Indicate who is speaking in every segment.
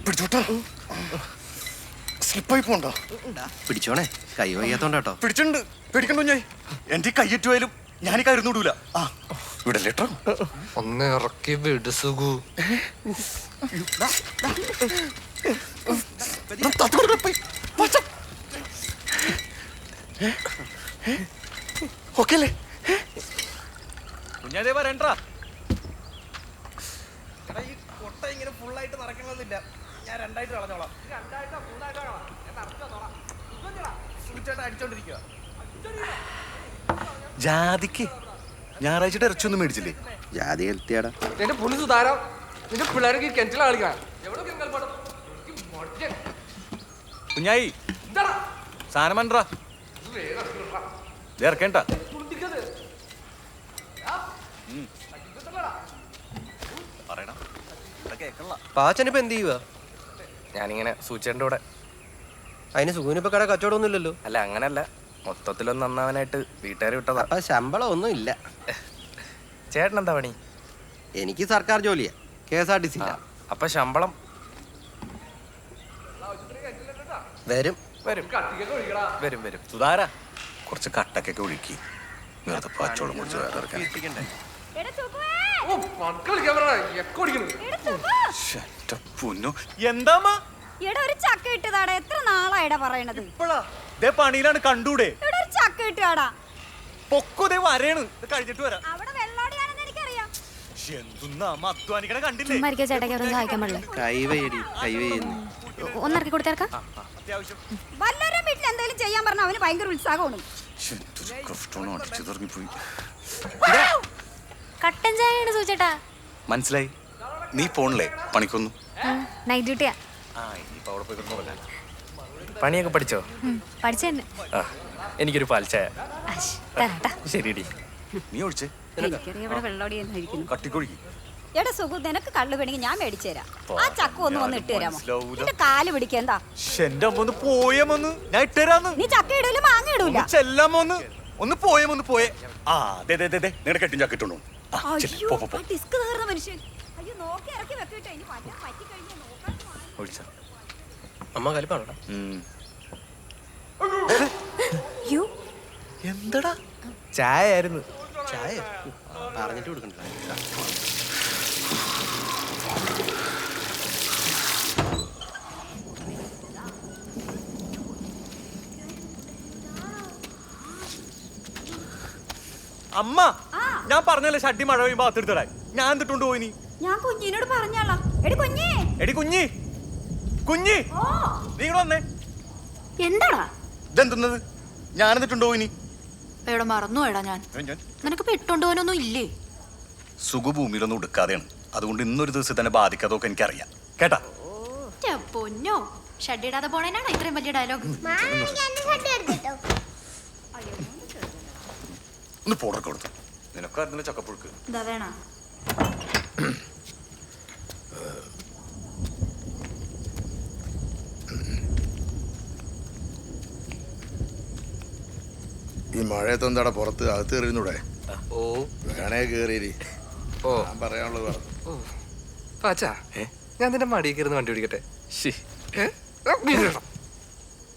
Speaker 1: പിടിച്ചോട്ടാ, സ്ലിപ്പായി പോണ്ടോ?
Speaker 2: പിടിച്ചോണേ, കൈ വയ്യാത്തോണ്ടാട്ടോ.
Speaker 1: പിടിച്ചിട്ടുണ്ട്, പേടിക്കണ്ടോ? ഞാൻ എന്റെ കയ്യേറ്റുപോയാലും ഞാൻ കയറുന്നു വിടൂല. ആ ഇവിടെ ലെറ്റർ
Speaker 3: ഒന്ന് ഇറക്കി വിട് സുഖു.
Speaker 1: ഓക്കെ അല്ലേ?
Speaker 4: കുഞ്ഞാതേ പറയണ്ടാ. ഈ കൊട്ട ഇങ്ങനെ ഫുള്ളായിട്ട് നിറയ്ക്കണമെന്നില്ല. ഞാൻ രണ്ടായിട്ട് കളഞ്ഞോളാം. അടിച്ചോണ്ടിരിക്കുക.
Speaker 1: ജാതിക്ക് ഞായറാഴ്ച ഇറച്ചൊന്നും മേടിച്ചില്ലേ?
Speaker 2: ജാതി ഹെൽത്തിയാടാ.
Speaker 3: എന്റെ പുള്ളി സുധാരം നിന്റെ പിള്ളേർക്ക് കിണറ്റിൽ കളിക്കാൻ.
Speaker 4: കുഞ്ഞായി സാധനം മണ്ടാ ഇറക്കേണ്ട.
Speaker 2: പാച്ചനിപ്പോ എന്ത് ചെയ്യുക?
Speaker 3: ഞാനിങ്ങനെ സൂചേന്റെ കൂടെ.
Speaker 2: അതിന് സുഖിനിപ്പോ കട കച്ചവടമൊന്നും ഇല്ലല്ലോ.
Speaker 3: അല്ല അങ്ങനല്ല, മൊത്തത്തിലൊന്നും നന്നാവാനായിട്ട് വീട്ടുകാർ വിട്ടതാ.
Speaker 2: അപ്പൊ ശമ്പളം ഒന്നും ഇല്ല.
Speaker 3: ചേട്ടൻ എന്താ പണി?
Speaker 2: എനിക്ക് സർക്കാർ ജോലിയാ, KSRTC.
Speaker 3: അപ്പൊ ശമ്പളം
Speaker 2: വരും.
Speaker 3: വരും വരും വരും.
Speaker 1: സുധാര കുറച്ച് കട്ടക്കൊക്കെ ഒഴുക്കി വെറുതെ പാച്ചോളം കുടിച്ച് വേറെ ഇറക്കാൻ.
Speaker 4: എന്താ
Speaker 5: ഒരു ചക്ക ഇട്ടതാടാ? എത്ര നാളായിടാ പറയണത്?
Speaker 4: ഇപ്പഴാ പണിയിലാണ്. കണ്ടൂടെ?
Speaker 5: ഒരു ചക്ക ഇട്ടാടാ.
Speaker 4: പൊക്കുതേ വരേണ്. കഴിഞ്ഞിട്ട് വരാം.
Speaker 5: അവിടെ വെള്ളോടിയാണെന്ന് എനിക്കറിയാം.
Speaker 4: എന്തുന്നാ അധ്വാനിക്കണ കണ്ടില്ലേ?
Speaker 5: സഹായിക്കാൻ പാടില്ല.
Speaker 2: കൈവയടി, കൈവയ്യുന്നു.
Speaker 5: ഒന്നിറക്കി കൊടുത്തേർക്കാം.
Speaker 4: അത്യാവശ്യം
Speaker 5: വല്ലവരും വീട്ടിൽ എന്തെങ്കിലും ചെയ്യാൻ പറഞ്ഞ അവന് ഭയങ്കര ഉത്സാഹമാണ്. കട്ടൻ ചായയാണ് സൂചേട്ടാ.
Speaker 1: മനസ്സിലായി. നീ പോണില്ലേ പണിക്കൊന്നു?
Speaker 5: നൈറ്റ് ഡ്യൂട്ടിയാ.
Speaker 3: പണിയൊക്കെ പഠിച്ചോ?
Speaker 5: പഠിച്ചെന്നെ.
Speaker 3: എനിക്കൊരു പാൽച്ചായ. ശരിയടി.
Speaker 1: നീ ഒഴിച്ചേ
Speaker 5: ഇവിടെ വെള്ളോടിയായിരിക്കുന്നു.
Speaker 1: കട്ടിക്കൊഴുകി.
Speaker 5: എടാ സുഖു, നിനക്ക് കള്ളു വേണമെങ്കിൽ ഞാൻ മേടിച്ചു തരാം. ആ ചക്ക ഒന്ന് ഇട്ട് തരാമോ? എന്റെ കാല് പിടിക്കെന്താ?
Speaker 4: എന്റെ അമ്മ ഒന്ന് പോയമൊന്ന്. ഞാൻ ഇട്ടുതരാന്ന്.
Speaker 5: നീ ചക്ക ഇടൂല, മാങ്ങ ഇടൂല.
Speaker 4: ചെല്ലാമോന്ന് ഒന്ന് പോയേ. ആ
Speaker 1: നിങ്ങളുടെ കെട്ടും ചക്കിട്ടുണ്ടോ?
Speaker 5: ഡിസ്ക് തീർന്ന മനുഷ്യൻ. അയ്യോ, നോക്കി ഇറക്കി വെക്കട്ടെ. ഇനി പറ്റി കഴിഞ്ഞാൽ നോക്കാൻ.
Speaker 3: അമ്മ കലിപ്പാണോടാ?
Speaker 4: എന്തടാ? ചായ ആയിരുന്നു.
Speaker 2: ചായ പറഞ്ഞിട്ട് കൊടുക്കണ്ട.
Speaker 4: അമ്മ, ഞാൻ പറഞ്ഞല്ലേ ഷഡ്ഡി മഴ പെയ്യുമ്പോ അത്തെടുത്തടായി. ഞാൻ എന്നിട്ടുണ്ട് പോയിനി.
Speaker 5: ഞാൻ കുഞ്ഞിനോട് പറഞ്ഞാളാ. എടി കുഞ്ഞി,
Speaker 4: എടി കുഞ്ഞി, കുഞ്ഞി നീ ഇവിടെ വന്നേ.
Speaker 5: എന്താടാ
Speaker 1: ഇതെന്തുന്നത്? ഞാൻ എന്നിട്ടുണ്ടോ ഇനി?
Speaker 6: എടാ മറന്നു പോയടാ ഞാൻ. നിനക്ക് ഇട്ടോണ്ട് പോകാനൊന്നും ഇല്ലേ?
Speaker 1: സുഖഭൂമിയിലൊന്നും ഉടുക്കാതെയാണ്. അതുകൊണ്ട് ഇന്നൊരു ദിവസം തന്നെ ബാധിക്കാതൊക്കെ എനിക്കറിയാം കേട്ടാ.
Speaker 6: പൊന്നോ, ഷഡ് ഇടാതെ പോണേനാണ് ഇത്രയും വലിയ ഡയലോഗ്.
Speaker 1: ഒന്ന് പൗഡർ കൊടുത്തു. നിനക്കായിരുന്നു ചക്കപ്പുഴുക്ക്.
Speaker 6: ഇതാ വേണോ?
Speaker 7: ഈ മഴയത്ത് എന്താടാ പുറത്ത്? അകത്ത് കയറിയിരുന്നൂടെ?
Speaker 3: ഓ
Speaker 7: വേണേ കയറി.
Speaker 3: ഓ
Speaker 7: ഞാൻ പറയാനുള്ളത് പറഞ്ഞു.
Speaker 3: പാച്ചാ, ഞാൻ നിന്റെ മടിയിൽ കയറുന്ന വണ്ടി ഓടിക്കട്ടെ?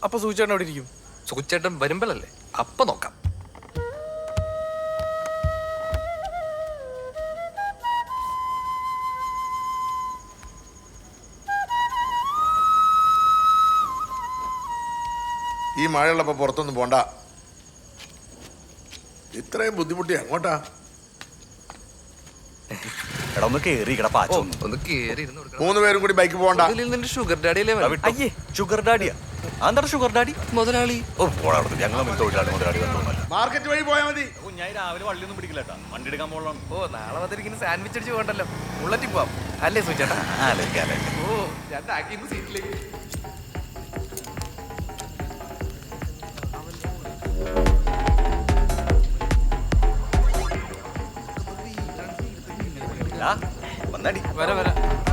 Speaker 4: അപ്പൊ സൂചേട്ടൻ അവിടെ ഇരിക്കും.
Speaker 3: സുഖച്ചേട്ടൻ വരുമ്പോഴല്ലേ, അപ്പൊ നോക്കാം.
Speaker 7: ഈ മഴയുള്ളപ്പോ പുറത്തൊന്നും പോണ്ട. ഇത്രയും ബുദ്ധിമുട്ടി എങ്ങോട്ടാ?
Speaker 1: എടാ ഒന്ന് കേറി പാച്ചോ.
Speaker 3: ഒന്ന് കേറി
Speaker 7: 3 പേരും കൂടി ബൈക്ക് പോകണ്ട.
Speaker 3: നിന്റെ ഷുഗർ ഡാഡി അല്ലേ?
Speaker 4: അയ്യേ, ഷുഗർ ഡാഡിയാ? എന്താ ഷുഗർ ഡാഡി?
Speaker 3: മുതലാളി.
Speaker 1: ഞങ്ങൾ തൊഴിലാളി മുതലാളി
Speaker 7: മാർക്കറ്റ് വഴി പോയാൽ മതി.
Speaker 4: കുഞ്ഞായി രാവിലെ വള്ളിയൊന്നും പിടിക്കില്ലട്ടാ. വണ്ടി എടുക്കാൻ പോകണം.
Speaker 3: ഓ, നാളെ വന്നിരിക്കുന്ന സാൻഡ്വിച്ച് അടിച്ച് പോകണ്ടല്ലോ. ബുള്ളറ്റിൽ പോവാം അല്ലേ സൂചേട്ടാ? ഓ, ഞാൻ ടാക്കിന്ന് സീറ്റിലേക്ക്.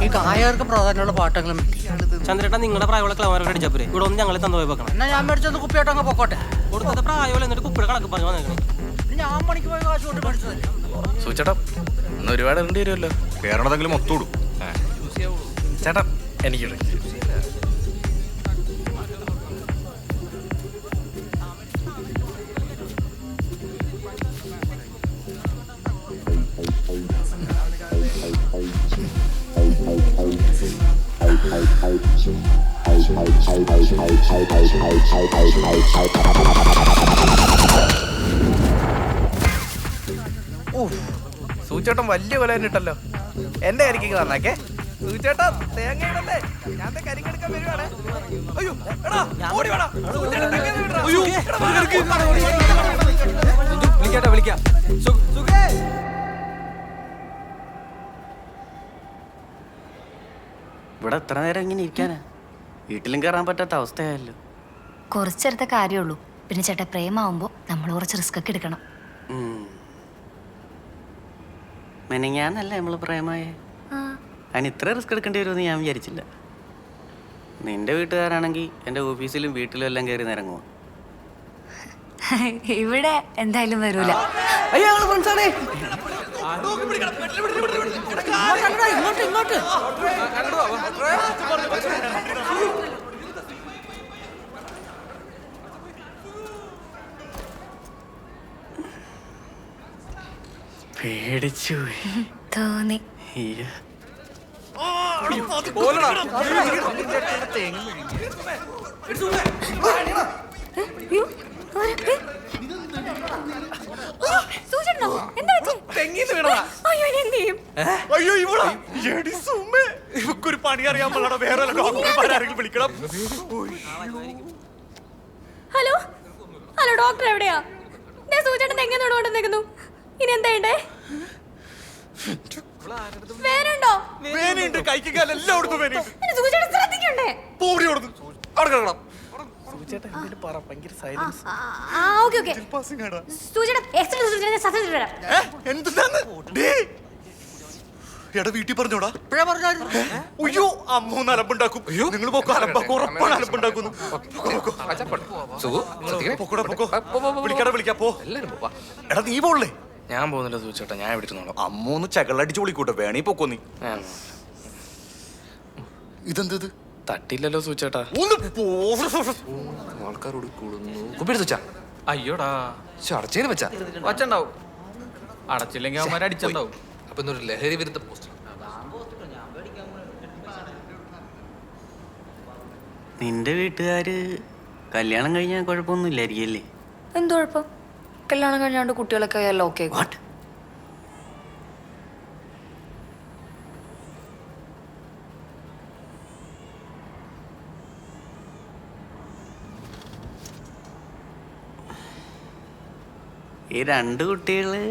Speaker 2: ഈ കായർക്ക് പ്രാധാന്യമുള്ള പാട്ടെങ്കിലും ചന്ദ്രേട്ടാ, നിങ്ങളുടെ പ്രായമുള്ള ക്ലവർ അടിച്ചപ്പോ ഇവിടെ ഒന്ന് ഞങ്ങളെ തന്നു പോയി വെക്കണം. എന്നാ ഞാൻ മേടിച്ചത് കുപ്പിയായിട്ട് അങ്ങ് പൊക്കോട്ടെ. കൊടുത്തത് പ്രായമുള്ള എന്നിട്ട് കുപ്പിയുടെ കണക്ക് പറഞ്ഞു വന്നേക്കണേ. ഞാൻ പണിക്ക് പോയി കാശ് കൊണ്ട് പഠിച്ചതല്ലേ.
Speaker 3: സൂചേട്ടാ, ഇന്ന് ഒരുപാട് ഇറണ്ടി വരുമല്ലോ.
Speaker 1: കേറണതെങ്കിലും ഒത്തുവിടും.
Speaker 3: ചേട്ടാ എനിക്കിടെ സൂചേട്ടൻ വലിയ കൊല ഇട്ടല്ലോ. എന്റെ കരിക്ക് തന്നാക്കേ. സൂചേട്ടാ തേങ്ങ ഇടല്ലേ, ഞാൻ കരിക്കെടുക്കാൻ വരുവാണ്. അയ്യോ എടാ ഓടി വേടാ.
Speaker 2: വിളിക്കാട്ടോ വിളിക്കാം.
Speaker 8: ഇവിടെ എത്ര നേരം ഇങ്ങനെ ഇരിക്കാനാ? വീട്ടിലും കയറാൻ പറ്റാത്ത അവസ്ഥയായല്ലോ.
Speaker 6: കുറച്ചേരത്തെ കാര്യമുള്ളൂ. പിന്നെ ചേട്ടാ പ്രേമാവുമ്പോ നമ്മൾ കുറച്ച് റിസ്ക് ഒക്കെ എടുക്കണം.
Speaker 8: മെനങ്ങാന്നല്ല നമ്മള് പ്രേമായ. അതിന് ഇത്ര റിസ്ക് എടുക്കേണ്ടി വരുമെന്ന് ഞാൻ വിചാരിച്ചില്ല. നിന്റെ വീട്ടുകാരാണെങ്കിൽ എൻ്റെ ഓഫീസിലും വീട്ടിലും എല്ലാം കയറി നിരങ്ങുക.
Speaker 6: ഇവിടെ എന്തായാലും വരൂല.
Speaker 8: പേടിച്ചു
Speaker 6: തോന്നി.
Speaker 4: അയ്യോ ഇവളാ എടി സുമ്മേ, ഇവക്കൊരു പണി അറിയാൻ പാടില്ല. വേറെ ഡോക്ടർമാരെങ്കിലും വിളിക്കണം.
Speaker 5: ഹലോ ഹലോ, ഡോക്ടർ എവിടെയാ? സൂചേട്ടൻ എങ്ങനെ കൊണ്ടുവന്നേക്കുന്നു? ഇനി എന്താ വേനുണ്ടോ?
Speaker 4: വേനുണ്ട്, കൈക്ക് കാലം എല്ലായിടത്തും വേനുണ്ട്.
Speaker 5: സൂചേട്ടൻ ശ്രദ്ധിക്കണ്ടേ?
Speaker 4: പോടി കൊടുത്തു അവിടെ കിടക്കണം.
Speaker 3: സൂചേട്ടൻ എന്തെങ്കിലും പറ, ഭയങ്കര സൈലൻസ്.
Speaker 5: Okay okay. സൂചേട്ടൻ എക്സ്ട്രാ സൂചേട്ടൻ സത്യം തരാം.
Speaker 4: എന്തിനാന്ന് എടാ വീട്ടിൽ പറഞ്ഞോടാ. അയ്യോ അമ്മ അലമ്പുണ്ടാക്കും. നിങ്ങൾ പോക്കോ, അലമ്പാക്കും, ഉറപ്പാണ് അലമ്പുണ്ടാക്കുന്നു. വിളിക്കാടാ വിളിക്കാം. പോ എടാ, നീ പോളേ.
Speaker 3: ഞാൻ പോകുന്നില്ല സൂചേട്ടാ, ഞാൻ ഇവിടെ ഇരുന്നോളാം.
Speaker 1: അമ്മ ഒന്ന് ചകളടിച്ച് വിളിക്കൂട്ടെ, വേണേ പൊക്കോ നീ. ഇതെന്തത്?
Speaker 3: തട്ടില്ലല്ലോ സൂചേട്ടാ.
Speaker 9: ആൾക്കാരോട് കൂടുന്നു. കുപ്പിയെടുത്ത് വെച്ചാ?
Speaker 3: അയ്യോടാ,
Speaker 9: അടച്ചേന് വെച്ചാ?
Speaker 3: വച്ചുണ്ടാവും. അടച്ചില്ലെങ്കിൽ അവന്മാരെ അടിച്ചുണ്ടാവും.
Speaker 9: അപ്പൊ എന്നൊരു ലഹരി വിരുദ്ധ പോസ്റ്റ്.
Speaker 8: നിന്റെ വീട്ടുകാര് കല്യാണം കഴിഞ്ഞാൽ കുഴപ്പമൊന്നും ഇല്ലായിരിക്കല്ലേ?
Speaker 6: എന്ത് കുഴപ്പം? കല്യാണം കഴിഞ്ഞാണ്ട് കുട്ടികളൊക്കെ ആയാലും ഓക്കെ.
Speaker 8: ഈ രണ്ട് കുട്ടികള്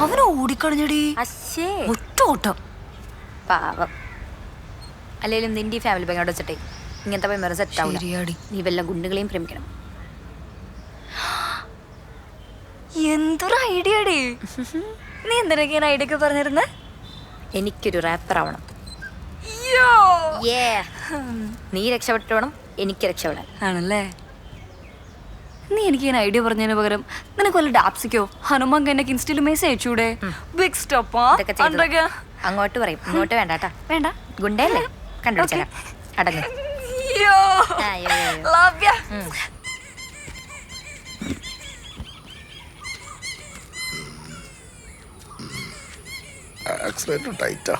Speaker 6: അവന് ഓടിക്കളഞ്ഞടി. ഒറ്റ ഓട്ടം.
Speaker 5: പാവം. അല്ലെങ്കിലും നിന്റെ ഫാമിലി ഭയങ്കര വെച്ചിട്ടേ ഇങ്ങനത്തെ പൈമറ സെറ്റ് ആവില്ല. നീ വല്ല ഗുണ്ടുകളെയും പ്രേമിക്കണം.
Speaker 6: എന്തൊരു ഐഡിയ ഡേ. നീ എന്തിനൊക്കെയാണ് ഐഡിയ ഒക്കെ പറഞ്ഞിരുന്നേ?
Speaker 5: എനിക്കൊരു റാപ്പർ ആവണം. നീ രക്ഷപ്പെട്ടു വേണം എനിക്ക് രക്ഷപ്പെടാൻ.
Speaker 6: ആണല്ലേ? നീ എനിക്ക് ഇങ്ങനെ ഐഡിയ പറഞ്ഞതിന് പകരം നിനക്ക് വല്ല ഡാപ്സിക്കോ ഹനുമാൻ കന്നക്ക് ഇൻസ്റ്റയിൽ മെസ്സേജ് അയച്ചൂടെ? ബിഗ് സ്റ്റോപ്പാ.
Speaker 5: അങ്ങോട്ട് പറയും, ഇങ്ങോട്ട് വേണ്ട കേട്ടാ.
Speaker 6: വേണ്ട,
Speaker 5: ഗുണ്ടയല്ലേ, കണ്ടുപിടിച്ചാ അടങ്ങ്.
Speaker 7: ആക്സിലേറ്റർ ടൈറ്റാ,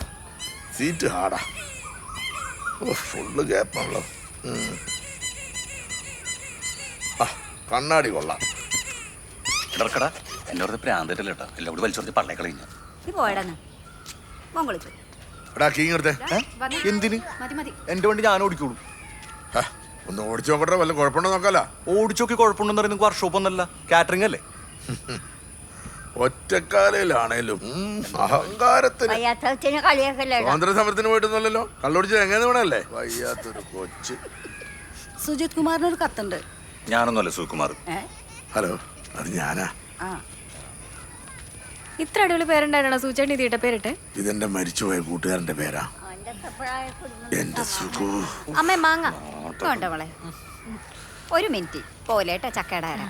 Speaker 7: സീറ്റ് ഹാർഡാ, ഫുള്ള് ഗ്യാപ്പാണല്ലോ. കണ്ണാടി കൊള്ളാം.
Speaker 1: ഇടർക്കടാ എന്നോട് പ്രാന്തല്ല കേട്ടോ, എല്ലാം കൂടി വലിച്ചോർത്ത് പള്ളേ കളഞ്ഞു.
Speaker 7: എടാ കീങ് എടുത്തേ.
Speaker 1: എന്തിന്? എന്റെ വണ്ടി ഞാൻ ഓടിക്കോളൂ.
Speaker 7: ഒന്ന് ഓടിച്ചു നോക്കട്ടെ, വല്ല കുഴപ്പമുണ്ടോ നോക്കാലോ.
Speaker 1: ഓടിച്ചോക്കി കുഴപ്പമുണ്ടെന്ന് പറയുന്നത് വർക്ക്ഷോപ്പ് ഒന്നല്ല, കാറ്ററിംഗ് അല്ലേ.
Speaker 7: ഒറ്റക്കാലയിലാണേലും അഹങ്കാരത്തിന് സ്വാതന്ത്ര്യ സമരത്തിന് പോയിട്ടൊന്നുമല്ലല്ലോ. കള്ളുടിച്ച് എങ്ങനെ വേണല്ലേ വയ്യാത്തൊരു കൊച്ച്.
Speaker 5: സുജിത് കുമാറിനൊരു കത്തുണ്ട്.
Speaker 1: ഞാനൊന്നുമല്ല സുകുമാർ.
Speaker 7: ഹലോ, അത് ഞാനാ.
Speaker 6: ഇത്ര അടിപൊളി പേരുണ്ടായിട്ടാണോ സൂചേട്ടൻ ഇത് ഇട്ട പേരിട്ട്?
Speaker 7: ഇതെന്റെ മരിച്ചുപോയ കൂട്ടുകാരന്റെ പേരാ. എന്റെ സുഖു.
Speaker 5: അമ്മേ മാങ്ങ കൊണ്ടവളെ. ഒരു മിനിറ്റ് പോലേട്ടാ ചക്കയുടെ ആരാ.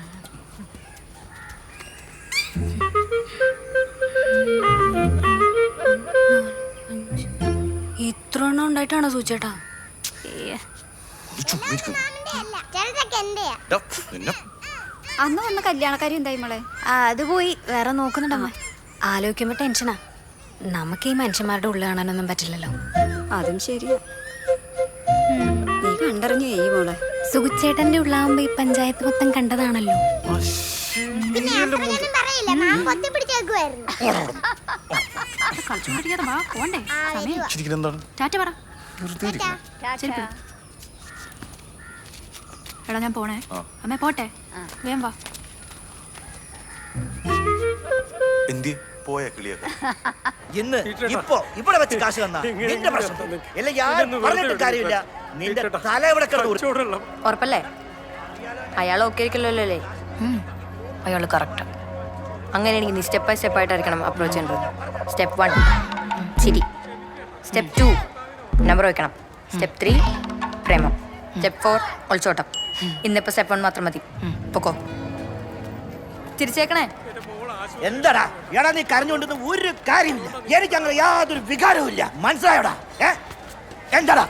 Speaker 6: ഇത്ര എണ്ണം ഉണ്ടായിട്ടാണോ സൂചേട്ടാ?
Speaker 5: അന്ന് വന്ന കല്യാണക്കാരി എന്തായി മോളെ? അത് പോയി വേറെ നോക്കുന്നുണ്ടമ്മ.
Speaker 6: ആലോചിക്കുമ്പോ ടെൻഷനാ. നമുക്ക് ഈ മനുഷ്യന്മാരുടെ ഉള്ളിൽ കാണാനൊന്നും പറ്റില്ലല്ലോ.
Speaker 5: അതും ശരിയാ. നീ കണ്ടറിഞ്ഞു ചെയ്യ് മോളെ.
Speaker 6: സുഖുച്ചേട്ടന്റെ ഉള്ളാകുമ്പോ ഈ പഞ്ചായത്ത് മൊത്തം കണ്ടതാണല്ലോ.
Speaker 5: എടാ ഞാൻ പോണേ. അമ്മ പോട്ടെ, വേം വാ.
Speaker 1: എന്തി പോയ കിളിയൊക്കെ
Speaker 3: ഇന്ന് ഇപ്പൊ ഇവിടെ വെച്ച് കാശ് തന്നാ നിന്റെ പ്രശ്നം. എല്ലാം ഞാൻ പറഞ്ഞിട്ട് കാര്യമില്ല. നിന്റെ തല ഇവിടെ കിടന്നു.
Speaker 5: ഉറപ്പല്ലേ? അയാൾ ഓക്കെ ആയിരിക്കല്ലോ അല്ലേ? അയാൾ കറക്റ്റ്. അങ്ങനെയാണെങ്കിൽ നീ സ്റ്റെപ്പ് ബൈ സ്റ്റെപ്പ് ആയിട്ടായിരിക്കണം അപ്രോച്ച് ചെയ്യേണ്ടത്. സ്റ്റെപ്പ് 1 ചിരി, സ്റ്റെപ്പ് 2 നമ്പർ വെക്കണം, സ്റ്റെപ്പ് 3 പ്രേമം, സ്റ്റെപ്പ് 4 ഒളിച്ചോട്ടം. ഇന്നിപ്പോ സ്റ്റെപ്പ് 1 മാത്രം മതി. പൊക്കോ. തിരിച്ചേക്കണേ.
Speaker 3: എന്താടാ എടാ നീ കരഞ്ഞുകൊണ്ടെന്ന് ഒരു കാര്യമില്ല. എനിക്ക് അങ്ങനെ യാതൊരു വികാരവും ഇല്ല. മനസ്സിലായോടാ? എന്താടാ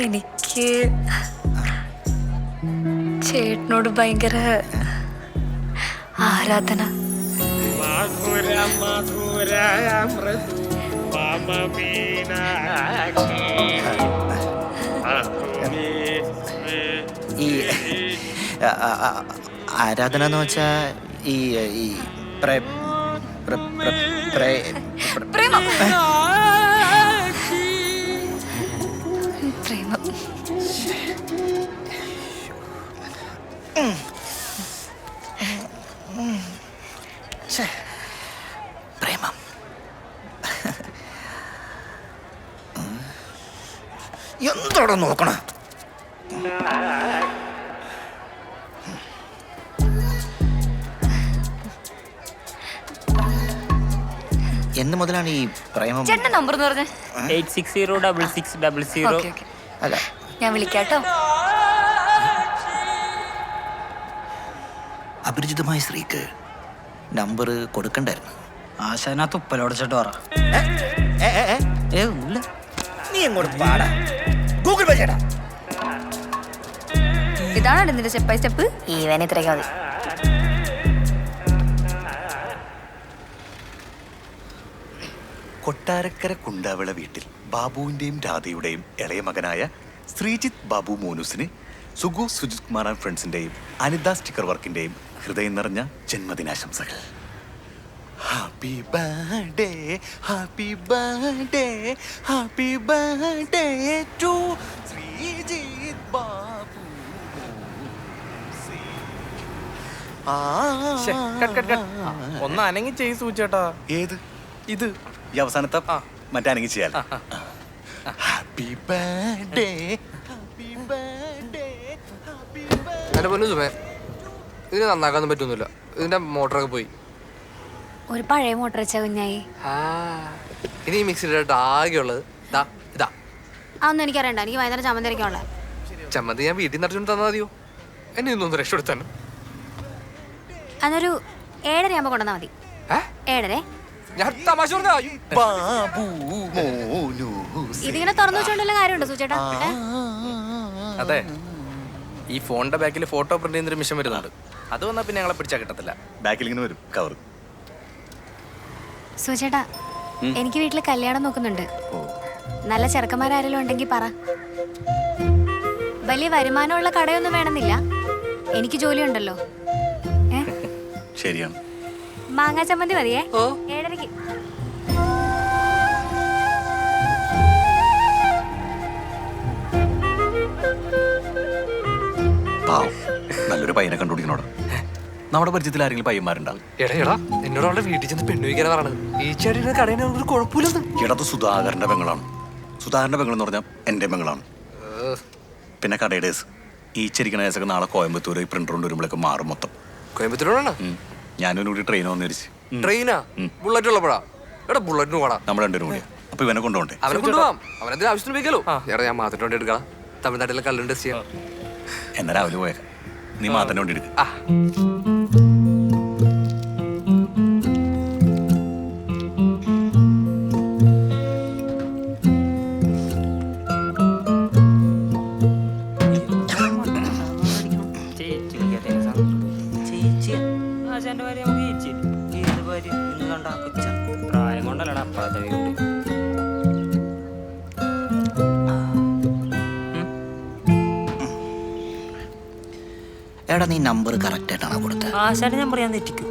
Speaker 6: എനിക്ക് ചേട്ടനോട് ഭയങ്കര ആരാധന.
Speaker 3: ഈ ആരാധന എന്ന് വെച്ചാ ഈ
Speaker 6: പ്രേമം. പ്രേമം.
Speaker 3: പ്രേമം. എന്തോടെ നോക്കണ? എന്ന് മുതലാണ് ഈ പ്രേമം?
Speaker 6: ചേട്ടന്റെ നമ്പർ എന്ന് പറഞ്ഞേ?
Speaker 2: 8606600.
Speaker 3: അല്ല
Speaker 6: ഞാൻ വിളിക്കാട്ടോ.
Speaker 3: അപരിചിതമായ സ്ത്രീക്ക് നമ്പർ കൊടുക്കണ്ടായിരുന്നു.
Speaker 2: ആശാനകത്ത് ഉപ്പലോടച്ചിട്ട് പറ.
Speaker 3: നീ എങ്ങോട്ട് പാടാ? ഗൂഗിൾ പേ ചേട്ടാ.
Speaker 5: ഇതാണ് നിന്റെ സ്റ്റെപ്പ് ബൈ സ്റ്റെപ്പ്. ഈവൻ ഇത്രയൊക്കെ മതി.
Speaker 1: കൊട്ടാരക്കര കുണ്ടാവിള വീട്ടിൽ ബാബുവിന്റെയും രാധയുടെയും ഇളയ മകനായ ശ്രീജിത്ത് ബാബു മോനുസിന് സുഗു സുജിത് കുമാർ ആൻഡ് ഫ്രണ്ട്സിന്റെയും അനിത സ്റ്റിക്കർ വർക്കിന്റെയും ഹൃദയം നിറഞ്ഞ ജന്മദിനാശംസകൾ. Happy birthday, happy birthday, happy birthday to Sreejith Babu.
Speaker 3: ഒന്ന് അനങ്ങി ചെയ് സൂചേട്ടാ.
Speaker 1: ഏത്?
Speaker 3: ഇത്
Speaker 1: ഈ അവസാനത്തെ മറ്റാണെങ്കിൽ ചെയ്യാലോ. Happy birthday, happy birthday, happy birthday.
Speaker 9: എന്റെ പൊന്നു സുമേ, ഇതിന് നന്നാക്കാനൊന്നും പറ്റൊന്നുമില്ല. ഇതിന്റെ മോട്ടറൊക്കെ പോയി.
Speaker 6: ഒരു പഴയ മോട്ടർ വെച്ച കുഞ്ഞായി.
Speaker 9: ഇനി ഈ മിക്സിയുടെ ആകെയുള്ളത് ഇതാ.
Speaker 5: അതൊന്നും എനിക്കറിയണ്ട. എനിക്ക് വൈകുന്നേരം ചമ്മന്തി അരയ്ക്കാനുള്ള.
Speaker 9: ചമ്മന്തി ഞാൻ വീട്ടിൽ നിറച്ചുകൊണ്ട് തന്നാൽ മതിയോ? എന്നെ ഇന്നൊന്ന് രക്ഷപ്പെടുത്താനും.
Speaker 5: അതൊരു 7:30 ആകുമ്പോ കൊണ്ടുവന്നാ മതി. 7:30.
Speaker 9: ഞാൻ തമാശ പറഞ്ഞാ.
Speaker 1: ബാബു മോനുസ്.
Speaker 5: ഇതിങ്ങനെ തുറന്നു വെച്ചോണ്ടുള്ള കാര്യമുണ്ടോ സൂചേട്ടാ?
Speaker 3: അതെ, ഈ ഫോണിന്റെ ബാക്കിൽ ഫോട്ടോ പ്രിന്റ് ചെയ്യുന്നൊരു മിഷൻ വരുന്നുണ്ട്. അത് വന്നാൽ പിന്നെ ഞങ്ങളെ പിടിച്ചാൽ കിട്ടത്തില്ല.
Speaker 1: ബാക്കിൽ ഇങ്ങനെ വരും കവർ.
Speaker 6: സൂചേട്ടാ, എനിക്ക് വീട്ടിൽ കല്യാണം നോക്കുന്നുണ്ട്. നല്ല ചെറുക്കന്മാരാരെങ്കിലും ഉണ്ടെങ്കിൽ പറ. വലിയ വരുമാനമുള്ള കടയൊന്നും വേണമെന്നില്ല. എനിക്ക് ജോലിയുണ്ടല്ലോ.
Speaker 1: ശരിയാണ്.
Speaker 6: മാങ്ങാ ചമ്മന്തി മതിയേ. 7:30.
Speaker 1: പാവം, നല്ലൊരു പയ്യനെ കണ്ടുപിടിക്കണോടാ. നമ്മുടെ പരിചയത്തിൽ ആരെങ്കിലും പയ്യന്മാരുണ്ടാവും?
Speaker 9: എടാ എന്നോട് അവളുടെ വീട്ടിൽ ചെന്ന് പെണ്ണു വയ്ക്കാനാ പറഞ്ഞത്. ഈ ചേട്ടിയുടെ കടയിൽ ഒരു കുഴപ്പമില്ലെന്ന്.
Speaker 1: ഇടത് സുധാകരന്റെ പെങ്ങളാണ്. സുധാകരന്റെ പെങ്ങളെന്ന് പറഞ്ഞാൽ എൻ്റെ പെങ്ങളാണ്. പിന്നെ കടയുടെ കേസ് ഈ ചിരിക്കണ കേസൊക്കെ നാളെ കോയമ്പത്തൂർ ഈ പ്രിന്റർ കൊണ്ട് വരുമ്പോഴേക്ക് മാറും മൊത്തം.
Speaker 9: കോയമ്പത്തൂരാണ്
Speaker 1: ഞാനും കൂടി ട്രെയിൻ വന്നു തിരിച്ച്.
Speaker 9: ട്രെയിനാ? ബുള്ളറ്റ് ഉള്ളപ്പോഴാ? എടാ ബുള്ളറ്റിന് പോടാ.
Speaker 1: നമ്മൾ രണ്ടുപേരും കൂടിയാ. അപ്പൊ ഇവനെ കൊണ്ടുപോണ്ടേ?
Speaker 9: അവനെ കൊണ്ടുപോകാം. അവനെന്തിനും ആവശ്യത്തിന് ഉപയോഗിക്കാലോ. എടാ ഞാൻ മാത്രം വേണ്ടി എടുക്കാം. തമിഴ്നാട്ടിലെ കല്ലും ടെസ്റ്റ് ചെയ്യാം.
Speaker 1: എന്നാ രാവിലെ പോയേക്കാം. നീ മാത്രം വേണ്ടി എടുക്ക.
Speaker 2: ആശാന്റെ ഭാര്യ നമുക്ക് ചേച്ചി. ഏത് ഭാര്യ? ഇന്ന് കണ്ട കൊച്ച. പ്രായം കൊണ്ടല്ലടാ അപ്പഴത്തെ വീട്.
Speaker 10: എടാ നീ നമ്പർ കറക്റ്റ് ആയിട്ടാണ് കൊടുത്തത്?
Speaker 2: ആശാന്റെ നമ്പർ ഞാൻ തെറ്റിക്കും.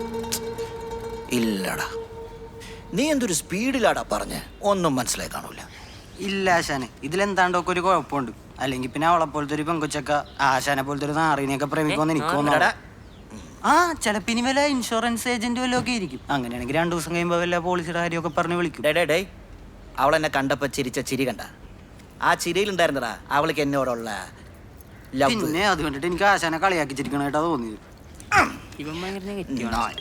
Speaker 10: ഇല്ലടാ, നീ എന്തൊരു സ്പീഡിലാടാ പറഞ്ഞ് ഒന്നും മനസ്സിലായി കാണൂല.
Speaker 8: ഇല്ല ആശാനെ, ഇതിലെന്താണ്ടൊക്കെ ഒരു കുഴപ്പമുണ്ട്. അല്ലെങ്കിൽ പിന്നെ അവളെ പോലത്തെ ഒരു പെങ്കൊച്ചക്ക ആശാനെ പോലത്തെ ഒരു നാറിനെയൊക്കെ പ്രേമിക്കുമെന്ന് എനിക്ക് തോന്നുന്നു. ആ ചിലപ്പോ ഇനി വല്ല ഇൻഷുറൻസ് ഏജന്റ് വല്ലതും ഒക്കെ ആയിരിക്കും. അങ്ങനെയാണെങ്കിൽ 2 ദിവസം കഴിയുമ്പോൾ വല്ല പോളിസിയുടെ കാര്യമൊക്കെ പറഞ്ഞ് വിളിക്കും.
Speaker 10: ഡേ അവളെന്നെ കണ്ടപ്പോ ചിരിച്ച ചിരി കണ്ട? ആ ചിരിയിലുണ്ടായിരുന്നടാ അവൾക്ക് എന്നോടുള്ള ലവ്.
Speaker 8: പിന്നെ അത് കണ്ടിട്ട് എനിക്ക് ആശാനെ കളിയാക്കി ചിരിക്കണായിട്ടാ തോന്നിയത്.
Speaker 2: ഇവൻ ഭയങ്കര നെഗറ്റീവാണ്.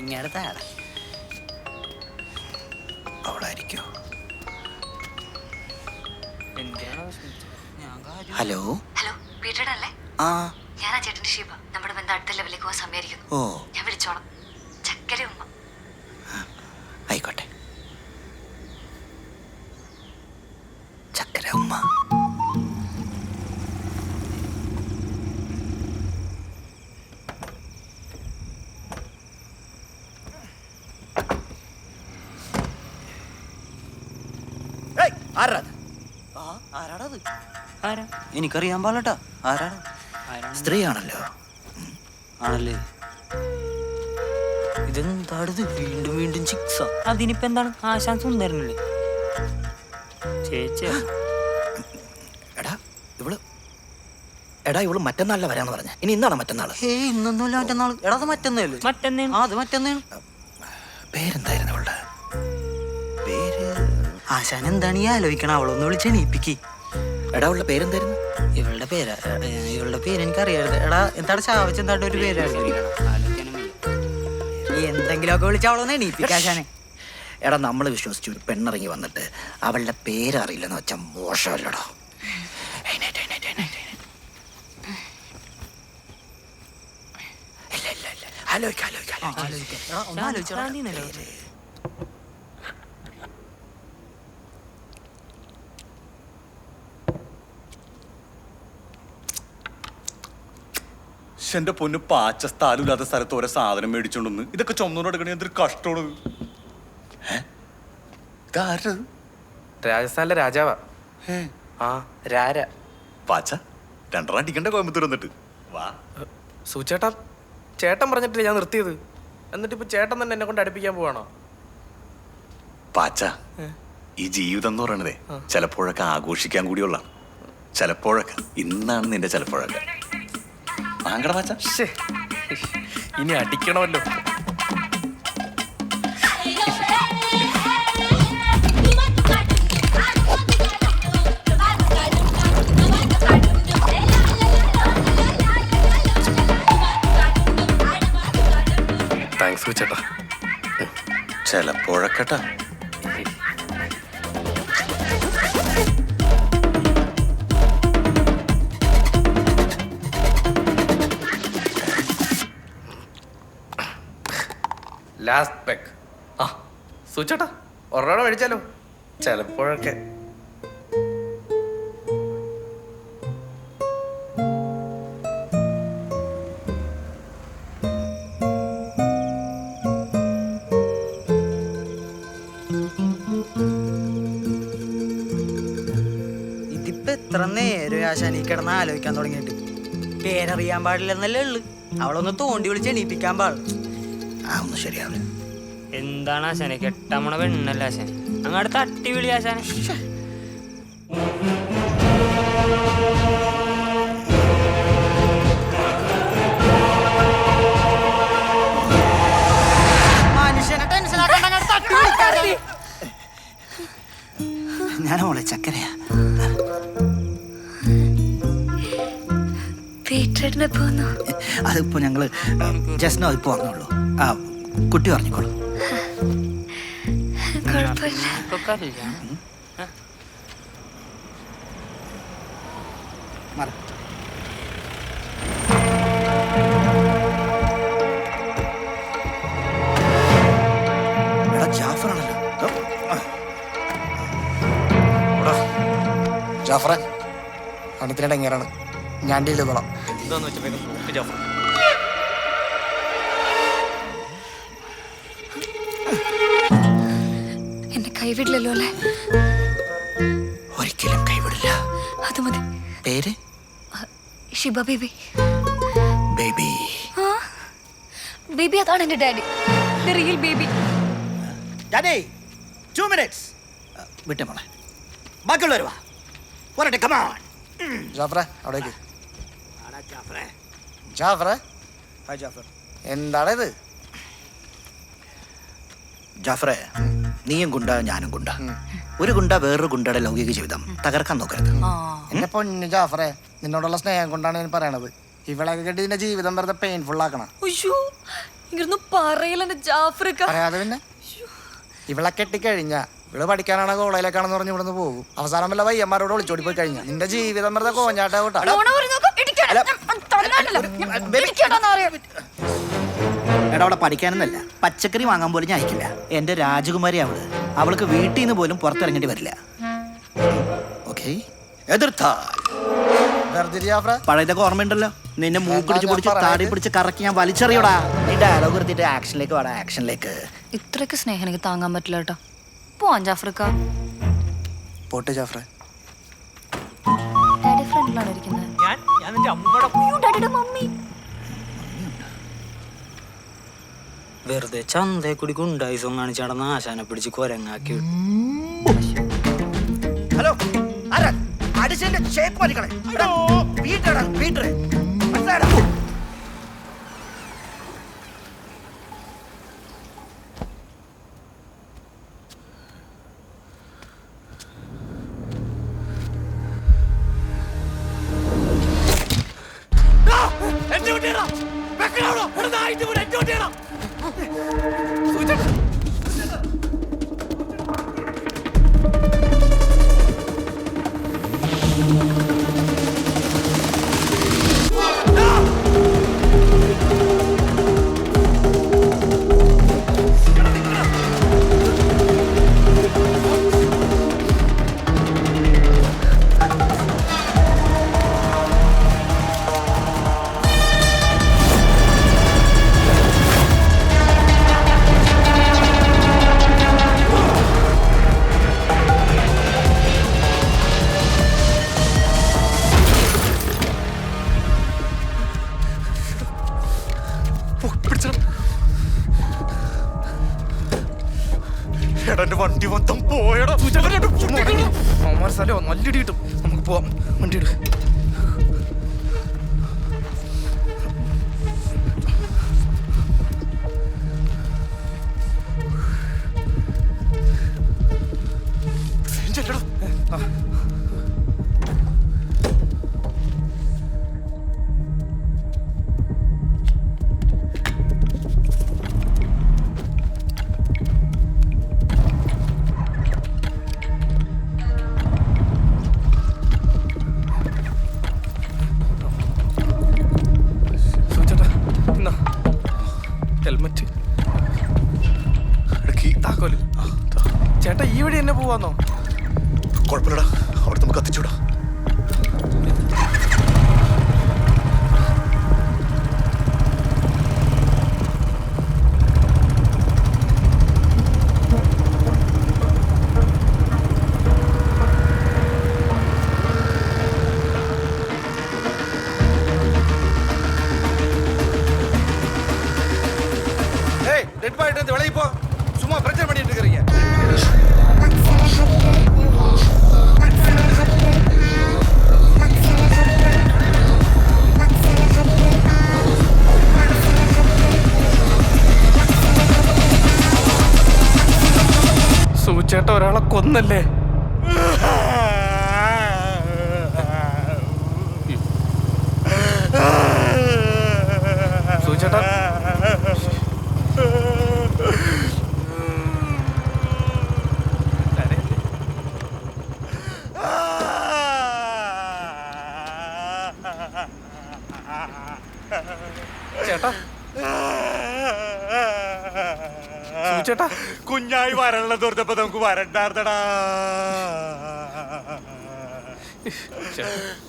Speaker 10: ഇങ്ങനത്തെ അവളായിരിക്കോ? ഹലോ
Speaker 6: ഹലോ, പീറ്റർ അല്ലേ?
Speaker 10: ആ
Speaker 6: ഞാനാ ചേട്ടന്റെ ഷീബ. നമ്മുടെ ബന്ധം അടുത്ത ലെവലിലേക്ക് പോകാൻ സമയമായിരിക്കുന്നു.
Speaker 10: ഓ
Speaker 6: ഞാൻ വിളിച്ചോളാം. ചക്കര ഉമ്മ.
Speaker 10: ആയിക്കോട്ടെ. ചക്കര ഉമ്മ.
Speaker 8: ആരാടത്? എനിക്കറിയാൻ പാടില്ലട്ടാ. ആരാണ്?
Speaker 10: സ്ത്രീയാണല്ലോ.
Speaker 8: ആണല്ലേ? ഇതെന്താടത്? വീണ്ടും വീണ്ടും ചിക്സ.
Speaker 2: അതിനിപ്പോ എന്താണ്? ആശാൻ സുന്ദരനല്ലേ? ചേച്ചി
Speaker 10: എടാ ഇവള് മറ്റന്നാളിലെ വരാന്ന് പറഞ്ഞ. ഇനി ഇന്നാണ് മറ്റന്നാള്?
Speaker 8: ഇന്നൊന്നുമില്ല, മറ്റന്നാള്. എടാ അത് മറ്റന്നേല്ലേ? അത് മറ്റന്നേണ്.
Speaker 10: പേരെന്തായിരുന്നു അവളുടെ പേര്?
Speaker 8: ആശാൻ എന്താണ് ഈ ആലോചിക്കണം? അവളൊന്ന് വിളിച്ച് എണീപ്പിക്ക്.
Speaker 10: എടാ അവളുടെ പേരെന്തായിരുന്നു?
Speaker 8: ഇവളുടെ പേര് എനിക്കറിയായിരുന്നു. എടാ എന്താണ് ചാവച്ച് എന്താണ്ട് ഒരു പേരായിരുന്നു. എന്തെങ്കിലുമൊക്കെ വിളിച്ച് അവളൊന്ന് എണീപ്പിക്ക ആശാനെ.
Speaker 10: എടാ നമ്മൾ വിശ്വസിച്ചു ഒരു പെണ്ണിറങ്ങി വന്നിട്ട് അവളുടെ പേരറിയില്ലെന്ന് വെച്ചാൽ മോശമല്ലടോ.
Speaker 1: എന്റെ പൊന്ന് പാച്ച സ്ഥലമില്ലാത്ത സ്ഥലത്ത് ഓരോ സാധനം മേടിച്ചോണ്ടെന്ന് ഇതൊക്കെ ചുമന്നോട് എടുക്കണേ എന്തൊരു കഷ്ടമാണ്. ഇതാരത്?
Speaker 9: രാജസ്ഥാനിലെ രാജാവാ. ആ രാര.
Speaker 1: പാച്ച 2 അടിക്കണ്ട കോയമ്പത്തൂർ വന്നിട്ട് വാ.
Speaker 3: സൂചേട്ടാ, ചേട്ടൻ പറഞ്ഞിട്ടില്ല ഞാൻ നിർത്തിയത്. എന്നിട്ട് ഇപ്പൊ ചേട്ടൻ തന്നെ എന്നെ കൊണ്ട് അടുപ്പിക്കാൻ പോവാണോ?
Speaker 1: പാച്ച ഈ ജീവിതം എന്ന് പറയണതേ ചിലപ്പോഴൊക്കെ ആഘോഷിക്കാൻ കൂടിയുള്ള, ചിലപ്പോഴൊക്കെ ഇന്നാണ് നിന്റെ ചിലപ്പോഴൊക്കെ. വാങ്ങട പാച്ച.
Speaker 3: ഇനി അടിക്കണമല്ലോ. താങ്ക്സ് ചേട്ടാ.
Speaker 1: ചിലപ്പോഴൊക്കെട്ടാ.
Speaker 3: ലാസ്റ്റ് പെക്ക്. ആ സൂചേട്ടാ ഒരെണ്ണം മേടിച്ചാലോ? ചിലപ്പോഴൊക്കെ.
Speaker 8: ഇതിപ്പോ എത്ര നേരം ആശാനി കിടന്ന് ആലോചിക്കാൻ തുടങ്ങിയിട്ട്. പേരറിയാൻ പാടില്ലെന്നല്ലേ ഉള്ളു. അവളൊന്ന് തോണ്ടി വിളിച്ച് എണീപ്പിക്കാൻ പാടില്ല.
Speaker 10: ഒന്നും ശരിയാവില്ല.
Speaker 2: എന്താണ് ആശാനെ? കെട്ടാമണ പെണ്ണല്ല ആശാൻ. അങ്ങോട്ട് തട്ടി വിളി ആശാനെ.
Speaker 6: ചേട്ടനെ പോന്നു.
Speaker 10: അതിപ്പോ ഞങ്ങള് ജസ്നോ ഇപ്പൊ പറഞ്ഞോളൂ. ആ കുട്ടി പറഞ്ഞോളൂ.
Speaker 6: കുഴപ്പമില്ല.
Speaker 10: എടാ ജാഫറാണല്ലോ.
Speaker 3: ജാഫറെ അണത്തിനിടെ എങ്ങനെയാണ് ഞാൻ ഡീൽ ചെയ്തോളാം.
Speaker 4: എന്താന്ന് വെച്ചിട്ടുണ്ടെങ്കിൽ നോക്ക് ജാഫർ.
Speaker 6: എന്നെ കൈവിടില്ലല്ലോ അല്ലേ?
Speaker 10: ഒരിക്കലും കൈവിടില്ല.
Speaker 6: അത് മതി.
Speaker 10: പേര്
Speaker 6: ഷിബ ബേബി.
Speaker 10: ബേബി.
Speaker 6: ആ ബേബി അതാണ് എൻ്റെ daddy. Real baby.
Speaker 10: Daddy 2 minutes. വിട്ടേ മോളെ. ബാക്കിയുള്ളവർ വാ. പോരട്ടെ, come on.
Speaker 3: ജാഫറെ അവിടേക്ക്.
Speaker 10: ജാഫറെ.
Speaker 3: ജാഫറെ
Speaker 10: ഹായ് ജാഫർ.
Speaker 3: എന്താണ് ഇത്?
Speaker 10: ജാഫറെ, നീയും ഗുണ്ട ഞാനും ഗുണ്ട. ഒരു ഗുണ്ട വേറൊരു ഗുണ്ടയുടെ ലൗകിക ജീവിതം തകർക്കാൻ നോക്കരുത്.
Speaker 3: എന്നെ പൊന്നു ജാഫറെ, നിന്നോടുള്ള സ്നേഹം കൊണ്ടാണ് ഞാൻ പറയണത്. ഇവളൊക്കെ കെട്ടി നിന്റെ ജീവിതം വെറുതെ പെയിൻഫുൾ ആക്കണം.
Speaker 6: അയ്യോ ഇങ്ങനൊന്നും പറയില്ല എൻ്റെ ജാഫ്രിക്ക.
Speaker 3: പറയാതെ പിന്നെ ഇവളെ കെട്ടിക്കഴിഞ്ഞാ ഇവള് പഠിക്കാനാണ് കോളേജിലേക്കാണെന്ന് പറഞ്ഞ് ഇവിടുന്ന് പോകും. അവസാനം വല്ല വയ്യന്മാരോട് ഒളിച്ചോടി പോയി കഴിഞ്ഞാ നിന്റെ ജീവിതം വെറുതെ കോഞ്ഞാട്ട കൂട്ടാ.
Speaker 10: എടാ അവളെ പഠിക്കാനൊന്നല്ല, പച്ചക്കറി വാങ്ങാൻ പോലും ഞാൻ അയക്കില്ല. എന്റെ രാജകുമാരി അവൾക്ക് വീട്ടിൽ നിന്ന് പോലും പുറത്തിറങ്ങേണ്ടി വരില്ല. ഓക്കെ, എതിർത്താൽ പഴയതൊക്കെ ഓർമ്മയുണ്ടല്ലോ. നിന്നെ മൂക്കിടിച്ച് പിടിച്ച് താടി പിടിച്ച് കറക്കി ഞാൻ വലിച്ചെറിയോടാ. നീ ഡയലോഗ് എടുത്തിട്ട് ആക്ഷനിലേക്ക് വാടാ, ആക്ഷനിലേക്ക്.
Speaker 6: ഇത്രയൊക്കെ സ്നേഹം എനിക്ക് താങ്ങാൻ പറ്റില്ല കേട്ടോ. പോവാൻ ജാഫ്രിക്ക.
Speaker 3: പോട്ടെ ജാഫറെ.
Speaker 6: ഡാഡി ഫ്രണ്ടിലാണ് ഇരിക്കുന്നത്.
Speaker 4: ഞാൻ നിന്റെ അമ്മയുടെ
Speaker 6: അയ്യോ ഡാഡിയുടെ മമ്മി.
Speaker 8: വെറുതെ ചന്തേ കൂടി ഗുണ്ടായിസം കാണിച്ചാടന്ന് ആശാനെ പിടിച്ച് കൊരങ്ങാക്കി.
Speaker 10: ഹലോ, ആരാ അടിച്ചതിന്റെ ഷേപ്പ് മാറ്റിക്കളെ. പീറ്ററാ, പീറ്റർ മനസ്സിലാടാ.
Speaker 4: എന്റെ കുട്ടിയാ വെക്കണോ? എന്റെ കുട്ടിയാ എന്റെ വണ്ടി മൊത്തം പോയടാ.
Speaker 3: അവന്മാർ സ്ഥലമോ നല്ലിടി കിട്ടും. നമുക്ക് പോവാം. വണ്ടി ഇട്. ഹെൽമെറ്റ്, താക്കോല്. ചേട്ടാ ഈ വഴി എന്നെ പോവാന്നോ?
Speaker 1: കുഴപ്പമില്ലടാ, അവിടെ നമുക്ക് കത്തിച്ചൂടാ.
Speaker 3: சும்மா பிரச்சனை பண்ணிட்டு இருக்கீங்க. സൂചേട്ട ഒരാളെ കൊന്നല്ലേ? ചേട്ടാ ചേട്ടാ
Speaker 4: കുഞ്ഞായി വരണല്ലോ തോർത്തപ്പോ നമുക്ക് വരണ്ടാർന്നടാ.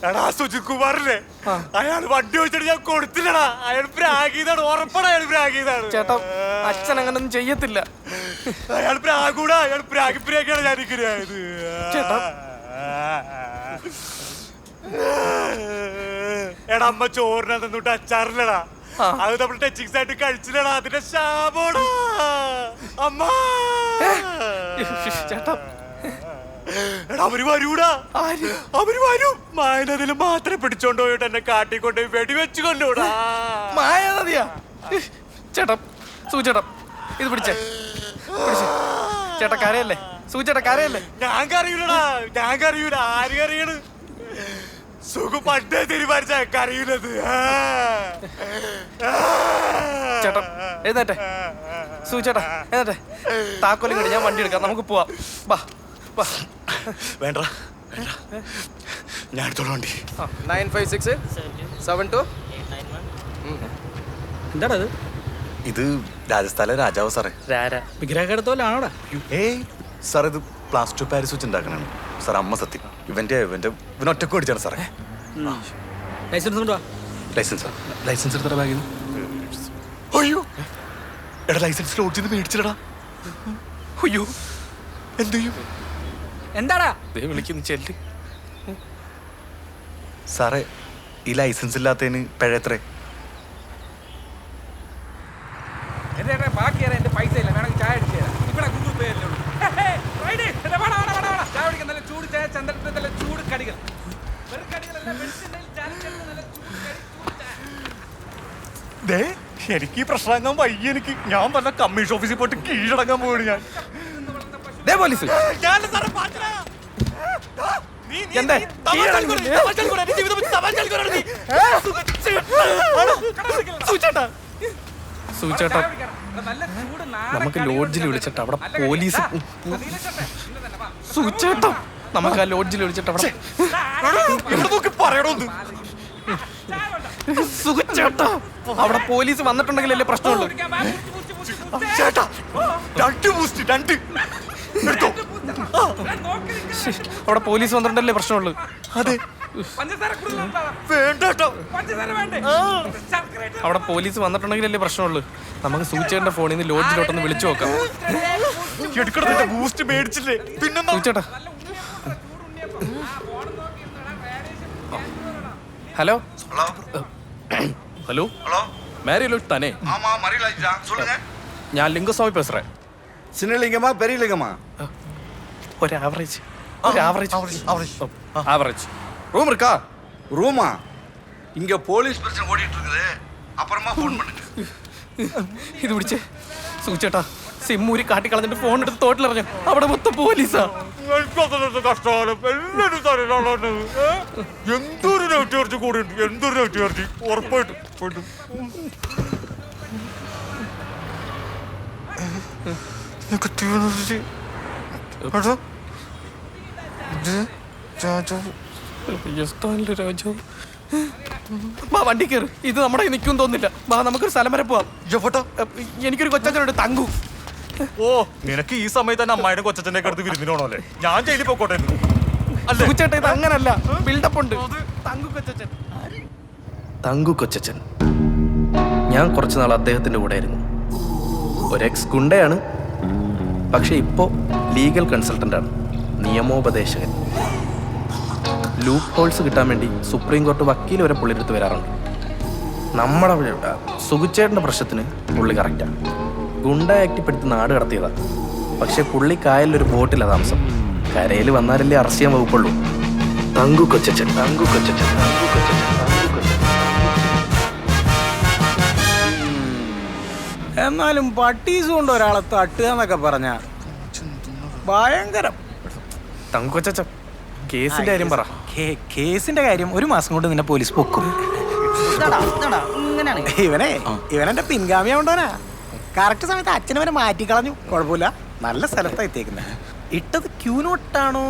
Speaker 4: എടാ സുജിത് കുമാറില്ലേ, അയാൾ വണ്ടി വെച്ചിട്ട് ഞാൻ കൊടുത്തില്ലടാ. അയാൾ പ്രാഗീതാണ്, ഉറപ്പാണ് അയാൾ പ്രാഗീതാണ്.
Speaker 3: ചേട്ടാ അച്ഛൻ അങ്ങനൊന്നും ചെയ്യത്തില്ല.
Speaker 4: അയാൾ പ്രാഗൂടാ, അയാൾ പ്രാഗിപ്പിരേക്കാണ് ഞാൻ ഇരിക്കുന്നത്.
Speaker 3: ചേട്ടാ
Speaker 4: എടാ അമ്മ ചോറിനെ തന്നിട്ട് അച്ചാറില്ലടാ, അത് നമ്മൾ ടച്ചിങ്സ് ആയിട്ട് കഴിച്ചില്ലടാ, അതിന്റെ ശാപോടാ അമ്മ.
Speaker 3: ചേട്ടാ
Speaker 4: എടാ അവര് വരൂടാ, അവര് വരും. മായനദിൽ മാത്രം പിടിച്ചോണ്ട് പോയിട്ട് എന്നെ കാട്ടിക്കൊണ്ട് വെടി വെച്ച് കൊണ്ടുകൂടാ.
Speaker 3: മായാനദിയാ? ചേട്ടാ സൂചേട്ടാ ഇത് പിടിച്ചേ, ചേട്ടാ കരയല്ലേ? സൂചേട്ടാ കരയല്ലേ?
Speaker 4: ഞാൻ കറിയൂലടാ, ഞാൻ കറിയൂല. ആര് കറിയാണ്? സുഖം പണ്ടേ തീരുമാനിച്ച കറിയുന്നത്.
Speaker 3: ചേട്ടാ എഴുന്നേറ്റെ, സൂചേട്ടാ എഴുന്നേറ്റെ. താക്കോലും കടി, ഞാൻ വണ്ടി എടുക്കാം, നമുക്ക് പോവാം. ബാ ബാ.
Speaker 4: വേണ്ട ഞാൻ എടുത്തോളൂ വണ്ടി.
Speaker 3: 95672.
Speaker 2: എന്താടാ അത്?
Speaker 1: ഇത് രാജസ്ഥാനിലെ രാജാവ് സാറേ.
Speaker 2: വിഗ്രഹം എടുത്തോലാണോടാ?
Speaker 1: ഏയ് സാർ, ഇത് പ്ലാസ്റ്റർ പാരിസ് വെച്ച് ഉണ്ടാക്കണാണ് സാർ. അമ്മ സത്യം, ഇവനൊറ്റക്ക് മേടിച്ചാണ് സാറേ.
Speaker 2: ലൈസൻസ് കൊണ്ടുവാ.
Speaker 1: ലൈസൻസ് എടുത്തടാ ബാഗിൽ. അയ്യോ എടാ, ലൈസൻസ് ലോഡ് ചെയ്ത് മേടിച്ചില്ലടാ. അയ്യോ എന്ത് ചെയ്യും?
Speaker 2: എന്താടാ
Speaker 3: വിളിക്കുന്നു ചെല്ല്.
Speaker 1: സാറേ, ഈ ലൈസൻസ് ഇല്ലാത്തതിന് പിഴ എത്രേ?
Speaker 3: ബാക്കി എന്റെ പൈസ ഇല്ല, വേണമെങ്കിൽ ചായ അടിച്ചു തരാം. ഇവിടെ ഗൂഗിൾ പേ അല്ലേ ഉള്ളൂ. ചായ കുടിക്കാൻ നല്ല ചൂട് ചായ, ചന്ദ്രന്റെ നല്ല ചൂട് കടികൾ.
Speaker 4: എനിക്ക് ഈ പ്രശ്നം വയ്യ. എനിക്ക് ഞാൻ പറഞ്ഞ കമ്മീഷൻ ഓഫീസിൽ പോയിട്ട് കീഴടങ്ങാൻ പോവാണ് ഞാൻ.
Speaker 3: പോലീസ് സൂചേട്ടാ നമുക്ക് ലോഡ്ജിൽ വിളിച്ചിട്ട് അവിടെ പോലീസ്. സൂചേട്ടാ നമുക്ക് ആ ലോഡ്ജിൽ വിളിച്ചിട്ട് അവിടെ
Speaker 4: പറയണോന്ന്.
Speaker 3: സുഖച്ചേട്ടാ അവിടെ പോലീസ് വന്നിട്ടുണ്ടെങ്കിലല്ലേ പ്രശ്നമുള്ളൂ.
Speaker 4: ചേട്ടാ രണ്ട് ബൂസ്റ്റ്, രണ്ട് എടുത്തോ.
Speaker 3: അവിടെ പോലീസ് വന്നിട്ടുണ്ടല്ലേ പ്രശ്നമുള്ളൂ.
Speaker 4: അതെ വേണ്ട കേട്ടോ.
Speaker 3: അവിടെ പോലീസ് വന്നിട്ടുണ്ടെങ്കിലല്ലേ പ്രശ്നമുള്ളൂ. നമുക്ക് സൂചേട്ടന്റെ ഫോണിൽ നിന്ന് ലോഡ്ജിലോട്ടൊന്ന് വിളിച്ചു നോക്കാം.
Speaker 4: എടുക്കണ ബൂസ്റ്റ് മേടിച്ചില്ലേ പിന്നെന്താ?
Speaker 3: സൂചേട്ടാ ഹലോ ഹലോ மேரி லோட் தானே?
Speaker 7: ஆமா மரிலாஜ் தான், சொல்லுங்க.
Speaker 3: ഞാൻ ലിംഗസ്വാമി பேசுறேன்.
Speaker 7: சின்னலிங்கமா பெரியலிங்கமா?
Speaker 3: ஒரு ஆவரேஜ் ரூம் இருக்கா?
Speaker 7: ரூமா? இங்க போலீஸ் பிரச்சனை ஓடிட்டு இருக்குது, அப்புறமா ஃபோன் பண்ணுங்க.
Speaker 3: ഇത് പിടിച്ചേ. സൂചേട്ടാ സിമ്മൂരി കാട്ടിക്കളഞ്ഞിട്ട് ഫോൺ എടുത്ത് തോട്ടിലിറങ്ങി. അവിടെ മൊത്തം പോലീസാ.
Speaker 4: കഷ്ടകാലം എല്ലാരും തരാണ്. എന്തൊരു നെറ്റ് ചാർജ് കൂടി ഉണ്ട്, എന്തൊരു നെറ്റ് ചാർജ് ഉറപ്പായിട്ടും.
Speaker 3: വണ്ടി കയറി. ഇത് നമ്മുടെ നിൽക്കും തോന്നില്ല. വാ നമുക്കൊരു സ്ഥലം വരെ പോവാം. എനിക്കൊരു കൊച്ചനുണ്ട്, തങ്കു.
Speaker 4: ഓ നിനക്ക് ഈ സമയത്ത് തന്നെ അമ്മായിയുടെ കൊച്ചച്ഛൻ്റെ അടുത്ത് വിരുന്നിനാണോ അല്ലേ? ഞാൻ ജയിലിൽ പോക്കോട്ടെ.
Speaker 3: ചേട്ടാ ഇത് അങ്ങനല്ല, ബിൽഡപ്പ് ഉണ്ട്. തങ്കു കൊച്ചച്ഛൻ. ഞാൻ കുറച്ചു നാൾ അദ്ദേഹത്തിന്റെ കൂടെ ആയിരുന്നു. ഒരു എക്സ് ഗുണ്ടയാണ്, പക്ഷെ ഇപ്പോ ലീഗൽ കൺസൾട്ടന്റ് ആണ്, നിയമോപദേശകൻ. ലൂപ്പ് ഹോൾസ് കിട്ടാൻ വേണ്ടി സുപ്രീം കോർട്ട് വക്കീൽ വരെ പുള്ളിയെടുത്ത് വരാറുണ്ട്. നമ്മുടെ സുഖിച്ചേട്ടൻ്റെ പ്രശ്നത്തിന് പുള്ളി കറക്റ്റാണ്. ഗുണ്ട ആക്ടിപ്പെടുത്തി നാട് കടത്തിയതാ. പക്ഷെ പുള്ളി കായലിലൊരു ബോട്ടിലാണ് താമസം. കരയിൽ വന്നാലല്ലേ അറസ്റ്റ് ചെയ്യാൻ വകുപ്പുള്ളൂ. തങ്കു കൊച്ചച്ഛൻ.
Speaker 11: എന്നാലും പട്ടീസ് കൊണ്ട് ഒരാളെ തട്ടുക എന്നൊക്കെ പറഞ്ഞ ഭയങ്കരം.
Speaker 3: തങ്കു കൊച്ചച്ഛൻ കേസിന്റെ കാര്യം പറ.
Speaker 11: കേസിന്റെ കാര്യം 1 മാസം കൊണ്ട് നിന്നെ പോലീസ് പൊക്കും. ഇവനെന്റെ പിൻഗാമിയാവണ്ടോനാ. കറക്റ്റ് സമയത്ത് അച്ഛനവനെ മാറ്റിക്കളഞ്ഞു. കുഴപ്പമില്ല, നല്ല സ്ഥലത്താണ് എത്തിയേക്കുന്നത്. ഇട്ടത് ക്യൂ നോട്ടാണോ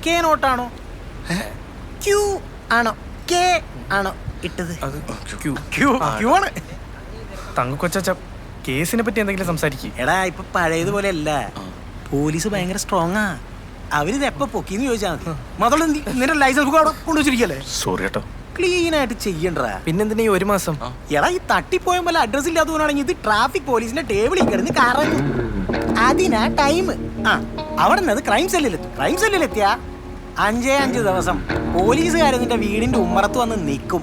Speaker 11: കെ നോട്ടാണോ? ക്യൂ ആണോ? കെ ആണോ ഇട്ടത്?
Speaker 3: അത് ക്യൂ
Speaker 11: ക്യൂ ആണ്.
Speaker 3: തങ്കക്കൊച്ച കേസിനെ പറ്റി എന്തെങ്കിലും സംസാരിക്കും.
Speaker 11: എടാ ഇപ്പൊ പഴയതുപോലെ അല്ല, പോലീസ് ഭയങ്കര സ്ട്രോങ് ആ. അവരിത് എപ്പോ പൊക്കിന്ന് ചോദിച്ചാൽ മതി. മാത്രമല്ല നിന്റെ ലൈസൻസ് ബുക്ക് അവിടെ കൊണ്ടുവച്ചിരിക്കല്ലേ?
Speaker 1: സോറി കേട്ടോ.
Speaker 11: ക്ലീൻ ആയിട്ട് ചെയ്യണ്ടാ.
Speaker 3: പിന്നെന്തിനാ ഈ 1 മാസം?
Speaker 11: എടാ ഈ തട്ടിപ്പോയ പോലെ അഡ്രസ് ഇല്ലാത്തവനാണെങ്കിൽ ഇത് ട്രാഫിക് പോലീസിന്റെ ടേബിളിൽ കിടന്ന് കറങ്ങും. അതിനാ ടൈം. ആ അവിടെ നിന്ന് ക്രൈം സെല്ലിലെത്തും. ക്രൈം സെല്ലിലെത്തിയാ 5 ദിവസം പോലീസുകാരെ നിന്റെ വീടിന്റെ ഉമ്മറത്ത് വന്ന് നിൽക്കും.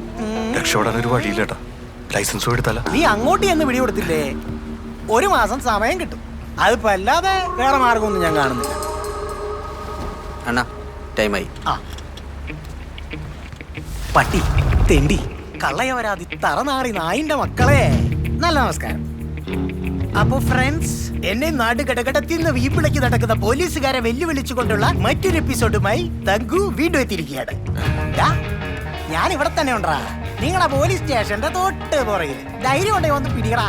Speaker 1: രക്ഷപ്പെടാൻ ഒരു വഴിയില്ലേട്ടാ. ലൈസൻസ് എടുത്താല
Speaker 11: നീ അങ്ങോട്ട് ചെന്ന് പിടി കൊടുത്തില്ലേ 1 മാസം സമയം കിട്ടും. അതിപ്പോ അല്ലാതെ വേറെ മാർഗമൊന്നും ഞാൻ കാണുന്നില്ല.
Speaker 8: അണ്ണാ ടൈമായി.
Speaker 11: ആ പട്ടി തെണ്ടി കള്ളയവരാതി തറനാറി നായിന്റെ മക്കളെ, നല്ല നമസ്കാരം. അപ്പൊ ഫ്രണ്ട്സ്, എന്നെ നാട് ഘടകടത്തിൽ വീപ്പിളക്കി നടക്കുന്ന പോലീസുകാരെ വെല്ലുവിളിച്ചുകൊണ്ടുള്ള മറ്റൊരു എപ്പിസോഡുമായി തങ്കു വീണ്ടും എത്തിയിരിക്കുകയാണ്. ഞാൻ ഇവിടെ തന്നെ ഉണ്ടാ, നിങ്ങളെ പോലീസ് സ്റ്റേഷന്റെ തൊട്ട് പുറകിൽ. ധൈര്യം ഉണ്ടെങ്കിൽ വന്ന് പിടികളാ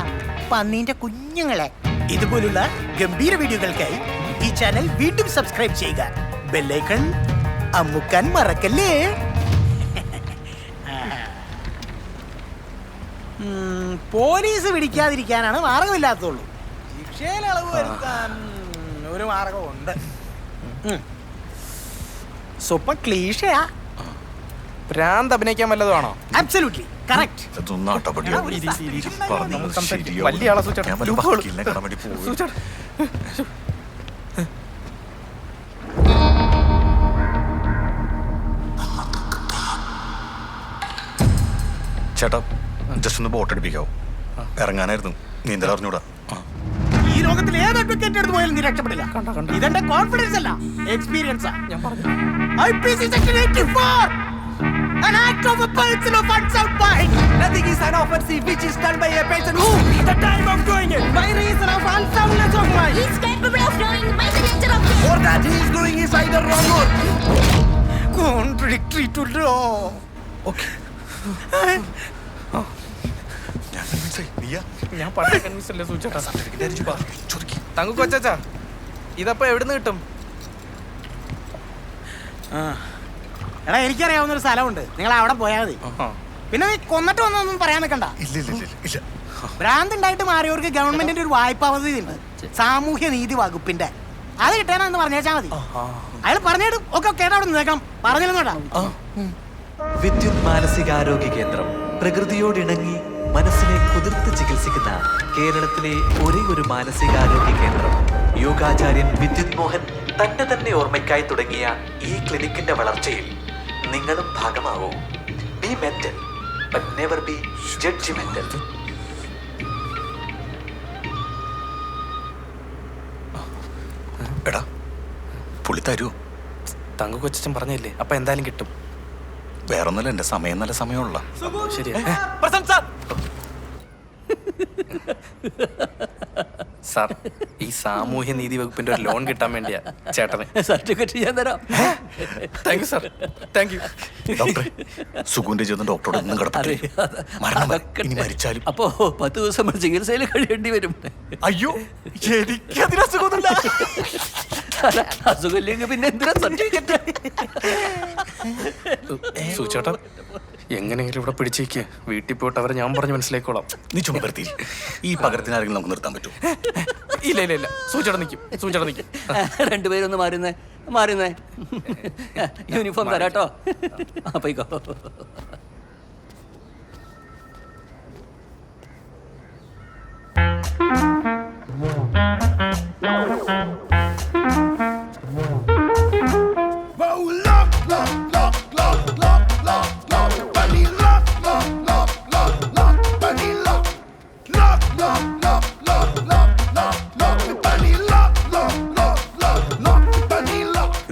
Speaker 11: പന്നീന്റെ കുഞ്ഞുങ്ങളെ. ഇതുപോലുള്ള ഗംഭീര വീഡിയോകൾക്കായി ഈ ചാനൽ വീണ്ടും സബ്സ്ക്രൈബ് ചെയ്യുക. ബെല്ലൈക്കൺ അമുക്കാൻ മറക്കല്ലേ. പോലീസ് പിടിക്കാതിരിക്കാനാണ് മാർഗമില്ലാത്തുള്ളൂ. ശിക്ഷയിൽ അളവ് വരുത്താൻ ഒരു മാർഗമുണ്ട്. സൂപ്പർ ക്ലീഷയാ.
Speaker 3: ഭ്രാന്ത് അഭിനയിക്കാൻ വല്ലതുമാണോ?
Speaker 11: Absolutely correct.
Speaker 3: വലിയ ആളെ സൂചിച്ചാ
Speaker 1: ചേട്ടാ ജസ്റ്റ് ഒന്ന് ബോട്ട് അടിപ്പിക്കാവോ? ഇറങ്ങാനായിരുന്നു. നീന്തൽ അറിഞ്ഞൂടാ.
Speaker 11: ഈ ലോകത്തിൽ ഏത് അഡ്വക്കേറ്റ് എടുത്ത് പോയാലും നീ രക്ഷപ്പെടില്ല. ഇതെന്റെ കോൺഫിഡൻസ് അല്ല, എക്സ്പീരിയൻസാ. ഞാൻ പറഞ്ഞു IPC section 84 an act of a person of unsound mind. Nothing is an offensive which is done by a person who at the time of doing it by reason of unsoundness of mind
Speaker 6: He's capable of knowing by the nature of it.
Speaker 11: or that he is doing is either wrong or contradictory to law. Okay.
Speaker 3: ഞാൻ പണ്ടേ convince അല്ലേ സൂചിച്ചാ. തങ്കക്കൊച്ചാ ഇതപ്പോ എവിടുന്ന് കിട്ടും?
Speaker 11: എടാ എനിക്കറിയാവുന്ന ഒരു സ്ഥലമുണ്ട്, നിങ്ങൾ അവിടെ പോയാൽ മതി. പിന്നെ നീ കൊന്നിട്ട് വന്നൊന്നും പറയാൻ നിൽക്കണ്ട. ഭ്രാന്ത് ഉണ്ടായിട്ട് മാറിയവർക്ക് ഗവൺമെന്റിന്റെ ഒരു വായ്പാ പദ്ധതി ഉണ്ട്, സാമൂഹ്യ നീതി വകുപ്പിന്റെ. അത് കിട്ടാനെന്ന് പറഞ്ഞേച്ചാ മതി. അയാൾ പറഞ്ഞിട്ട് ഒക്കെ കേട്ടോ അവിടെ നിൽക്കണം. പറഞ്ഞില്ലെന്നോട്ടാ.
Speaker 12: വിദ്യുത് മാനസികാരോഗ്യ കേന്ദ്രം പ്രകൃതിയോടിണങ്ങി മനസ്സിനെ കുതിർത്ത് ചികിത്സിക്കുന്ന കേരളത്തിലെ ഒരേ ഒരു മാനസികാരോഗ്യ കേന്ദ്രം. യോഗാചാര്യൻ വിദ്യുത് മോഹൻ തന്റെ തന്നെ ഓർമ്മയ്ക്കായി തുടങ്ങിയ ഈ ക്ലിനിക്കിന്റെ വളർച്ചയിൽ നിങ്ങളും ഭാഗമാവൂ. Be mental but never be judgemental.
Speaker 1: എടാ പുള്ളി തരുമോ?
Speaker 3: തങ്കക്കൊച്ചൻ പറഞ്ഞില്ലേ, അപ്പൊ എന്തായാലും കിട്ടും.
Speaker 1: വേറൊന്നല്ല, എന്റെ സമയം നല്ല സമയമുള്ള.
Speaker 3: ശരിയാ സാർ, ഈ സാമൂഹ്യ നീതി വകുപ്പിന്റെ ഒരു ലോൺ കിട്ടാൻ വേണ്ടിയാ ചേട്ടന്.
Speaker 12: സർട്ടിഫിക്കറ്റ് ഞാൻ തരാം.
Speaker 3: Thank you sir, thank you.
Speaker 1: ഡോക്ടറെ, സുഖുവിന്റെ ജീവിതം ഡോക്ടറോട് ഒന്നും കിടപ്പില്ല. മരണം വരെ. ഇനി മരിച്ചാലും
Speaker 12: അപ്പോ 10 ദിവസം ചികിത്സയിൽ കഴിയേണ്ടി വരും.
Speaker 1: അയ്യോ എനിക്കതിന് അസുഖമൊന്നുമില്ല.
Speaker 12: അസുഖമില്ലെങ്കിൽ പിന്നെ എന്തിനാ സർട്ടിഫിക്കറ്റ്?
Speaker 3: സൂചേട്ടാ എങ്ങനെയെങ്കിലും ഇവിടെ പിടിച്ചേക്ക്. വീട്ടിൽ പോയിട്ട് അവരെ ഞാൻ പറഞ്ഞ് മനസ്സിലാക്കോളാം.
Speaker 1: നീ ചുമപ്പെടുത്തി ഈ പകരത്തിനാരെങ്കിലും നമുക്ക് നിർത്താൻ പറ്റുമോ?
Speaker 3: ഇല്ല ഇല്ല ഇല്ല, സൂചേട്ട നിൽക്കും, സൂചേട്ട നിൽക്കും.
Speaker 12: രണ്ടുപേരൊന്ന് മാറുന്നേ. യൂണിഫോം തരാട്ടോ. പോയിക്കോ.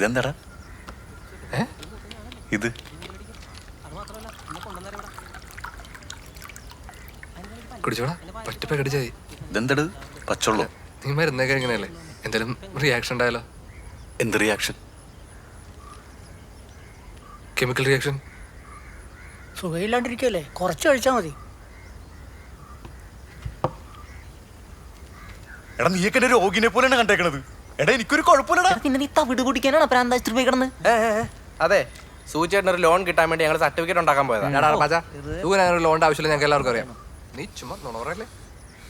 Speaker 1: ഇതെന്താടാ ഇത്?
Speaker 9: കുടിച്ചോടാ, പറ്റി പ്രകടിച്ചായി.
Speaker 1: ഇതെന്തട് പച്ചവെള്ളോ?
Speaker 9: നീ മരുന്നൊക്കെ എങ്ങനെയല്ലേ? എന്തെങ്കിലും റിയാക്ഷൻ ഉണ്ടായാലോ?
Speaker 1: എന്ത് റിയാക്ഷൻ?
Speaker 9: Chemical reaction.
Speaker 11: സുഖമില്ലാണ്ടിരിക്കല്ലേ, കുറച്ച് കഴിച്ചാൽ മതി.
Speaker 1: എടാ നീയൊക്കെ എന്റെ രോഗിനെ പോലെയാണ് കണ്ടേക്കണത്. എടാ എനിക്കൊരു കുഴപ്പമില്ലടാ.
Speaker 12: പിന്നെ നീ തവിട് കുടിക്കാനാണ് പ്രാന്താശുപത്രി പോയി കിടന്ന്?
Speaker 3: അതെ, സൂചേട്ടന് ഒരു ലോൺ കിട്ടാൻ വേണ്ടി ഞങ്ങൾ സർട്ടിഫിക്കറ്റ് ഉണ്ടാക്കാൻ പോയതാ.
Speaker 9: അങ്ങനെ ലോണിന്റെ ആവശ്യമില്ല, ഞങ്ങൾക്ക് എല്ലാവർക്കും അറിയാം. നീ ചുമ്മാ നുണറല്ലേ?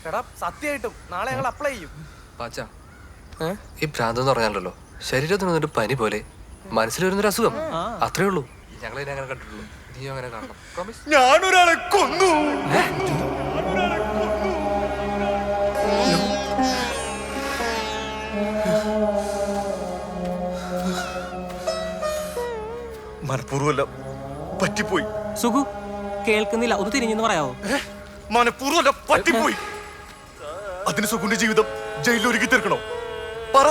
Speaker 3: എടാ സത്യമായിട്ടും നാളെ ഞങ്ങൾ അപ്ലൈ ചെയ്യും.
Speaker 9: പാച്ചാ, ഈ ഭ്രാന്തെന്ന് പറഞ്ഞാലല്ലോ ശരീരത്തിന് വന്നിട്ട് പനി പോലെ മനസ്സിൽ വരുന്നൊരു അസുഖം, അത്രേ ഉള്ളൂ. ഞങ്ങളെ അങ്ങനെ കണ്ടിട്ടുള്ളൂ, നീ അങ്ങനെ കാണണം. പ്രോമിസ്.
Speaker 4: ഞാനൊരാളെ കൊന്നു. മനഃപൂർവ്വമല്ല, പറ്റിപ്പോയി.
Speaker 2: സുഖു കേൾക്കുന്നില്ല, ഒന്ന് തിരിഞ്ഞെന്ന് പറയാവോ?
Speaker 4: മനഃപൂർവ്വമല്ല, പറ്റിപ്പോയി. അതിന് സുഖുന്റെ ജീവിതം ജയിലിൽ ഒരുക്കി തീർക്കണോ? പറ,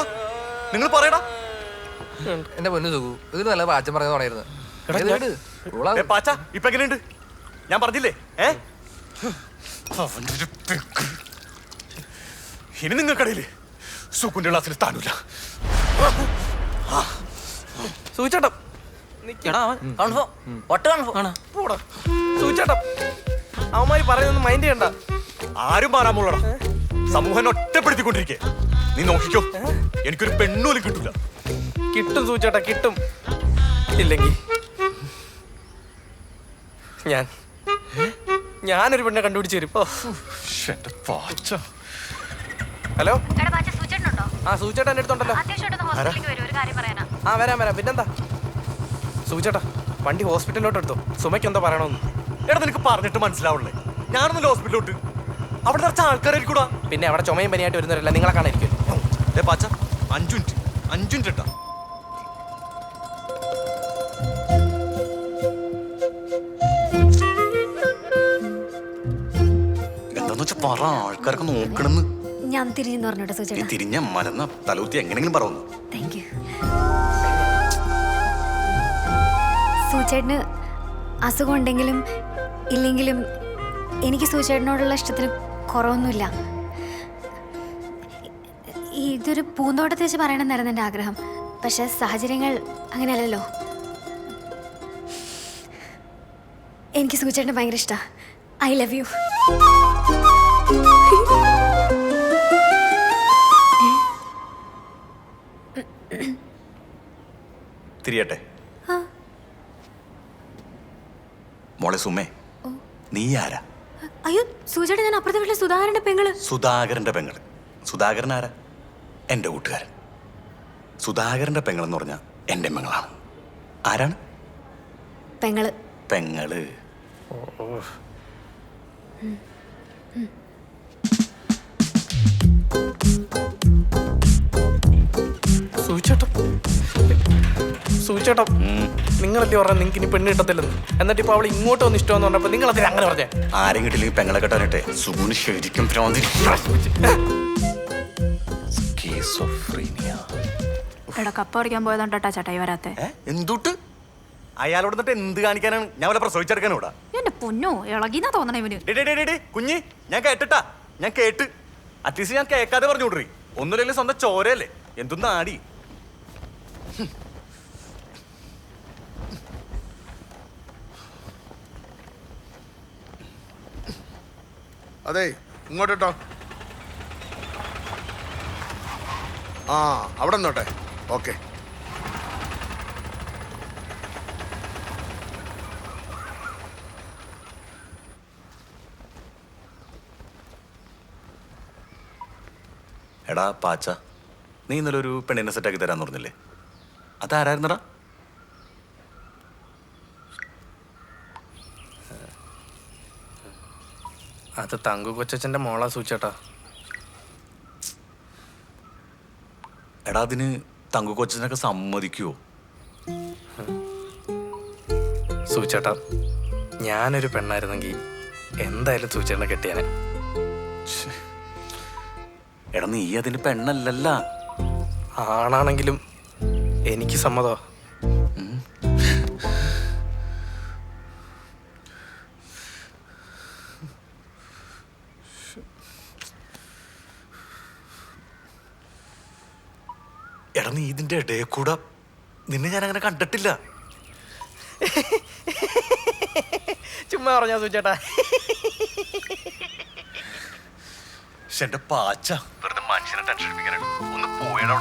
Speaker 4: നിങ്ങൾ പറയടാ.
Speaker 9: എന്റെ പൊന്നു സുഖു, ഇതിന് നല്ല പാച്ചൻ പറഞ്ഞു തുടങ്ങിയിരുന്നു.
Speaker 4: പാച്ച ഇപ്പൊ എങ്ങനെയുണ്ട്? ഞാൻ പറഞ്ഞില്ലേ ഇനി നിങ്ങൾക്കടയില് സുഖുന്റെ ക്ലാസ്സിൽ സ്ഥാനമില്ല.
Speaker 3: സൂചേട്ടം സൂചേട്ടം അവന്മാര് പറയുന്നൊന്നും മൈൻഡ് ചെയ്യണ്ട.
Speaker 4: ആരും മാറാമുള്ളടാ, സമൂഹം ഒറ്റപ്പെടുത്തിക്കൊണ്ടിരിക്കേ. നീ നോക്കിക്കോ, എനിക്കൊരു പെണ്ണൂലും കിട്ടൂല.
Speaker 3: കിട്ടും സൂചേട്ടാ, കിട്ടും. ഇല്ലെങ്കിൽ ഞാനൊരു പെണ്ണെ കണ്ടുപിടിച്ച് തരും. ഹലോ, ആ സൂചേട്ടാ എന്റെ അടുത്തുണ്ടല്ലോ. ആ വരാം. പിന്നെന്താ സൂചേട്ടാ, വണ്ടി ഹോസ്പിറ്റലിലോട്ട് എടുത്തോ. സുമയ്ക്ക് എന്തോ പറയണമെന്ന്.
Speaker 4: എടാ നിനക്ക് പറഞ്ഞിട്ട് മനസ്സിലാവണേ, ഞാനൊന്നല്ല ഹോസ്പിറ്റലിലോട്ട്. അവിടെ നിറച്ച ആൾക്കാരായിരിക്കൂടാ.
Speaker 3: പിന്നെ അവിടെ ചുമയും പനിയായിട്ട് വരുന്നവരല്ല, നിങ്ങളെ കാണായിരിക്കും.
Speaker 4: പാച്ച 5 മിനിറ്റ് ഇട്ടാ. എന്താന്ന് വെച്ചാ പറ, ആൾക്കാരൊക്കെ നോക്കണെന്ന്.
Speaker 6: ഞാൻ തിരിഞ്ഞെന്ന് പറഞ്ഞോട്ടെ സൂചേട്ടാ.
Speaker 4: തിരിഞ്ഞ മലന്ന തലൂത്തി എങ്ങനെങ്കിലും പറയുന്നു.
Speaker 6: Thank you. സൂചേട്ടന് അസുഖം ഉണ്ടെങ്കിലും ഇല്ലെങ്കിലും എനിക്ക് സൂചേട്ടനോടുള്ള ഇഷ്ടത്തിന് കുറവൊന്നുമില്ല. ഇതൊരു പൂന്തോട്ടത്തിൽ വെച്ച് പറയണമെന്നായിരുന്നു എൻ്റെ ആഗ്രഹം. പക്ഷെ സാഹചര്യങ്ങൾ അങ്ങനെയല്ലല്ലോ. എനിക്ക് സൂചേട്ടനെ ഭയങ്കര ഇഷ്ടമാണ്. I love you.
Speaker 1: തിരിയട്ടെ മോളെ സുമേ, നീ ആരാ?
Speaker 6: അയ്യോ സൂചേട്ടൻ, ഞാൻ അപ്പുറത്തെ വീട്ടിലെ സുധാകരന്റെ പെങ്ങള്.
Speaker 1: സുധാകരന്റെ പെങ്ങള്? സുധാകരൻ ആരാ? എൻ്റെ കൂട്ടുകാരൻ. സുധാകരന്റെ പെങ്ങളെന്ന് പറഞ്ഞാൽ എൻ്റെ പെങ്ങളാണ്. ആരാണ്?
Speaker 6: പെങ്ങള്.
Speaker 1: പെങ്ങള്.
Speaker 3: സൂചേട്ടം നിങ്ങളല്ലേ പറഞ്ഞ നിങ്ങൾക്ക് ഇനി പെണ്ണ് കിട്ടത്തില്ലെന്ന്. എന്നിട്ട് ഇപ്പൊ അവൾ ഇങ്ങോട്ട് വന്ന് ഇഷ്ടമെന്ന് പറഞ്ഞപ്പോ നിങ്ങൾ അതിന് അങ്ങനെ പറഞ്ഞേ?
Speaker 1: ആരും കിട്ടില്ലെങ്കിൽ പെങ്ങളെ കെട്ടാനിട്ടെ. സുഗുന് ശരിക്കും
Speaker 6: കപ്പ പറിക്കാൻ പോയതുകൊണ്ടാ ചേട്ടായി വരാത്തെ.
Speaker 4: എന്തുട്ട് അയാളോട് എന്നിട്ട് എന്ത് കാണിക്കാനാണ്? ഞാൻ വല്ല പ്രസവിച്ചെടുക്കാനോടാ?
Speaker 6: എന്റെ പൊന്നോ, ഇളകിന്നാ തോന്നണേ ഇവന്.
Speaker 4: കുഞ്ഞി, ഞാൻ കേട്ടിട്ടാ, ഞാൻ കേട്ട്. അറ്റ്ലീസ്റ്റ് ഞാൻ കേൾക്കാതെ പറഞ്ഞു വിടറി. ഒന്നുമില്ലെങ്കിൽ സ്വന്തം ചോരയല്ലേ, എന്തൊന്നും ആടി.
Speaker 7: അതെ, ഇങ്ങോട്ടോ. ആ അവിടെ നിന്നോട്ടെ. ഓക്കെ.
Speaker 1: എടാ പാച്ച, നീ ഇന്നലെ ഒരു പെണ്ണിനെ സെറ്റാക്കി തരാന്ന് പറഞ്ഞില്ലേ? അതാരായിരുന്നടാ?
Speaker 3: അത് തങ്കു കൊച്ചച്ഛൻ്റെ മോളാ സൂചേട്ടാ.
Speaker 1: എടാ അതിന് തങ്കു കൊച്ചനൊക്കെ സമ്മതിക്കുവോ?
Speaker 3: സൂചേട്ടാ, ഞാനൊരു പെണ്ണായിരുന്നെങ്കിൽ എന്തായാലും സൂചേട്ടനെ കെട്ടിയാനെ.
Speaker 1: എടാ നീ അതിന് പെണ്ണല്ലല്ല.
Speaker 3: ആണാണെങ്കിലും എനിക്ക് സമ്മതോ.
Speaker 1: എടാ നീ ഇതിന്റെ ഇടയിൽ കൂടെ നിന്നെ ഞാൻ അങ്ങനെ കണ്ടിട്ടില്ല.
Speaker 3: ചുമ്മാ പറഞ്ഞാ സൂചേട്ടാ.
Speaker 1: പക്ഷെ എന്റെ പാച്ച വെറുതെ മനുഷ്യനെ ടെൻഷൻ ഒന്ന് പോയടാ.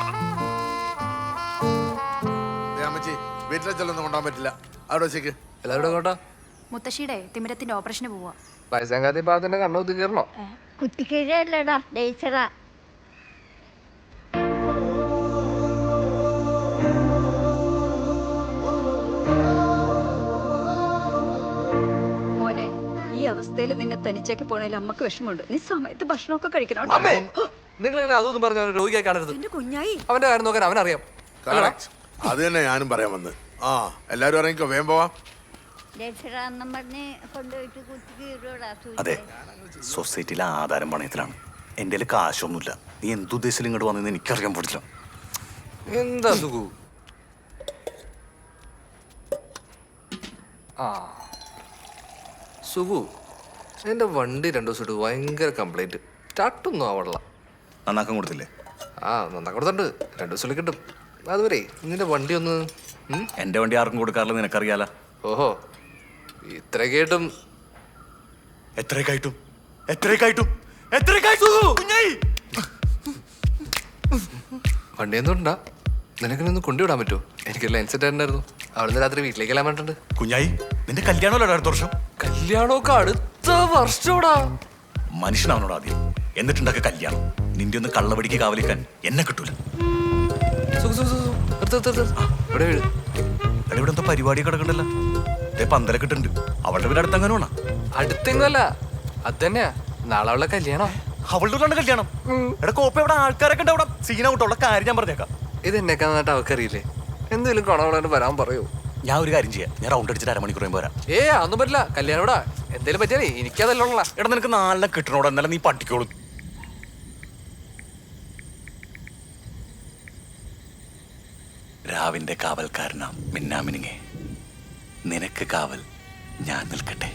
Speaker 7: അമ്മച്ചി വീട്ടിലെ ചെല്ലൊന്നും കൊണ്ടുപോകാൻ പറ്റില്ല. അവിടെ വെച്ചേക്ക്.
Speaker 9: എല്ലാവരും കേട്ടോ
Speaker 6: മുത്തശ്ശിയുടെ തിമിരത്തിന്റെ ഓപ്പറേഷന് പോവാ.
Speaker 9: വയസ്സാങ്കാത്തി പാത്തിന്റെ കണ്ണൂത്തി കയറണോ?
Speaker 13: കുട്ടിക്കീഴല്ലടാ ടീച്ചറാ.
Speaker 6: മോനെ, ഈ അവസ്ഥയിൽ നിന്നെ തനിച്ചേക്ക് പോണേൽ അമ്മക്ക് വിഷമമുണ്ട്. നീ സമയത്ത് ഭക്ഷണമൊക്കെ കഴിക്കണം.
Speaker 9: നിങ്ങൾ അതൊന്നും പറഞ്ഞ രോഗിയായി കാണരുത്.
Speaker 6: എന്റെ കുഞ്ഞായി
Speaker 9: അവന്റെ കാര്യം നോക്കാൻ അവനറിയാം.
Speaker 7: Correct. അത് തന്നെ ഞാനും പറയാൻ വന്ന്. ആ എല്ലാരും ഇറങ്ങിക്കോ, വേഗം പോവാം.
Speaker 13: ടീച്ചറാന്നും പറഞ്ഞ് കൊണ്ടുപോയിട്ട് കുട്ടിക്കീഴോടാ.
Speaker 1: അതെ, സൊസൈറ്റിയിലെ ആധാരം പണയത്തിലാണ്. എൻ്റെ കയ്യിൽ കാശൊന്നുമില്ല. നീ എന്തുദ്ദേശിച്ചാലും ഇങ്ങോട്ട് വന്നെന്ന് എനിക്കറിയാൻ പറ്റില്ല.
Speaker 9: എന്താ സുഖു? ആ സുഖു, എന്റെ വണ്ടി 2 ദിവസമായിട്ട് ഭയങ്കര കംപ്ലൈന്റ്. സ്റ്റാർട്ടൊന്നും ആവണില്ല.
Speaker 1: നന്നാക്കാൻ കൊടുത്തില്ലേ?
Speaker 9: ആ നന്നാ കൊടുത്തുണ്ട്. 2 ദിവസത്തിൽ കിട്ടും. അതുവരെ നിന്റെ വണ്ടി ഒന്ന്.
Speaker 1: എൻ്റെ വണ്ടി ആർക്കും കൊടുക്കാറില്ല, നിനക്കറിയാലോ.
Speaker 9: ഓഹോ, ഇത്രയൊക്കെയായിട്ടും
Speaker 1: എത്രയൊക്കെയായിട്ടും
Speaker 9: വണ്ടി എന്തുകൊണ്ടാ? നിനക്കിനൊന്ന് കൊണ്ടുവിടാൻ പറ്റുമോ? എനിക്ക് ലൈൻസെറ്റ് ആയിരുന്നു. അവിടുന്ന് രാത്രി വീട്ടിലേക്ക് എല്ലാം വേണ്ടിട്ടുണ്ട്.
Speaker 1: കുഞ്ഞായി, നിന്റെ കല്യാണമല്ലോ അടുത്ത വർഷം.
Speaker 9: കല്യാണമൊക്കെ അടുത്ത വർഷോടാ.
Speaker 1: മനുഷ്യനാണോടാ ആദ്യം, എന്നിട്ടുണ്ടൊക്കെ കല്യാണം. നിന്റെ ഒന്ന് കള്ളവടിക്ക് കാവലിക്കാൻ എന്നെ കിട്ടൂല. ഇവിടെ എന്തോ പരിപാടി കിടക്കണ്ടല്ലോ. പന്തലൊക്കെ ഇട്ടുണ്ട്. അവളുടെ വീട് അടുത്തെങ്ങനെ വേണം?
Speaker 9: അടുത്തെങ്ങല്ല, അത് തന്നെയാ. നാളെ അവളുടെ കല്യാണം.
Speaker 1: അവളുടെ വീട്ടിലാണ് കല്യാണം. എടാ കോപ്പ, ഇവിടെ ആൾക്കാരൊക്കെ ഉണ്ട്. അവിടെ സീനൗട്ടുള്ള കാര്യം ഞാൻ പറഞ്ഞേക്കാം.
Speaker 9: ഇത് എന്നെക്കാ നന്നായിട്ട് അവക്കറിയില്ലേ? എന്തെങ്കിലും കൊണവളെ വരാൻ പറയൂ.
Speaker 1: ഞാൻ ഒരു കാര്യം ചെയ്യാം, ഞാൻ റൗണ്ട് അടിച്ചിട്ട് 1/2 മണിക്കൂർ പോരാ.
Speaker 9: അതൊന്നും പറ്റില്ല. കല്യാണം ഇവിടെ എന്തേലും പറ്റിയാലേ എനിക്കതല്ല ഉള്ള.
Speaker 1: എടാ നിനക്ക് 4 കിട്ടണോടെ, എന്നാലും നീ പട്ടിക്കോളൂ. രാവിന്റെ കാവൽക്കാരനാം മിന്നാമിനിങ്ങേ, നിനക്ക് കാവൽ ഞാൻ നിൽക്കട്ടെ.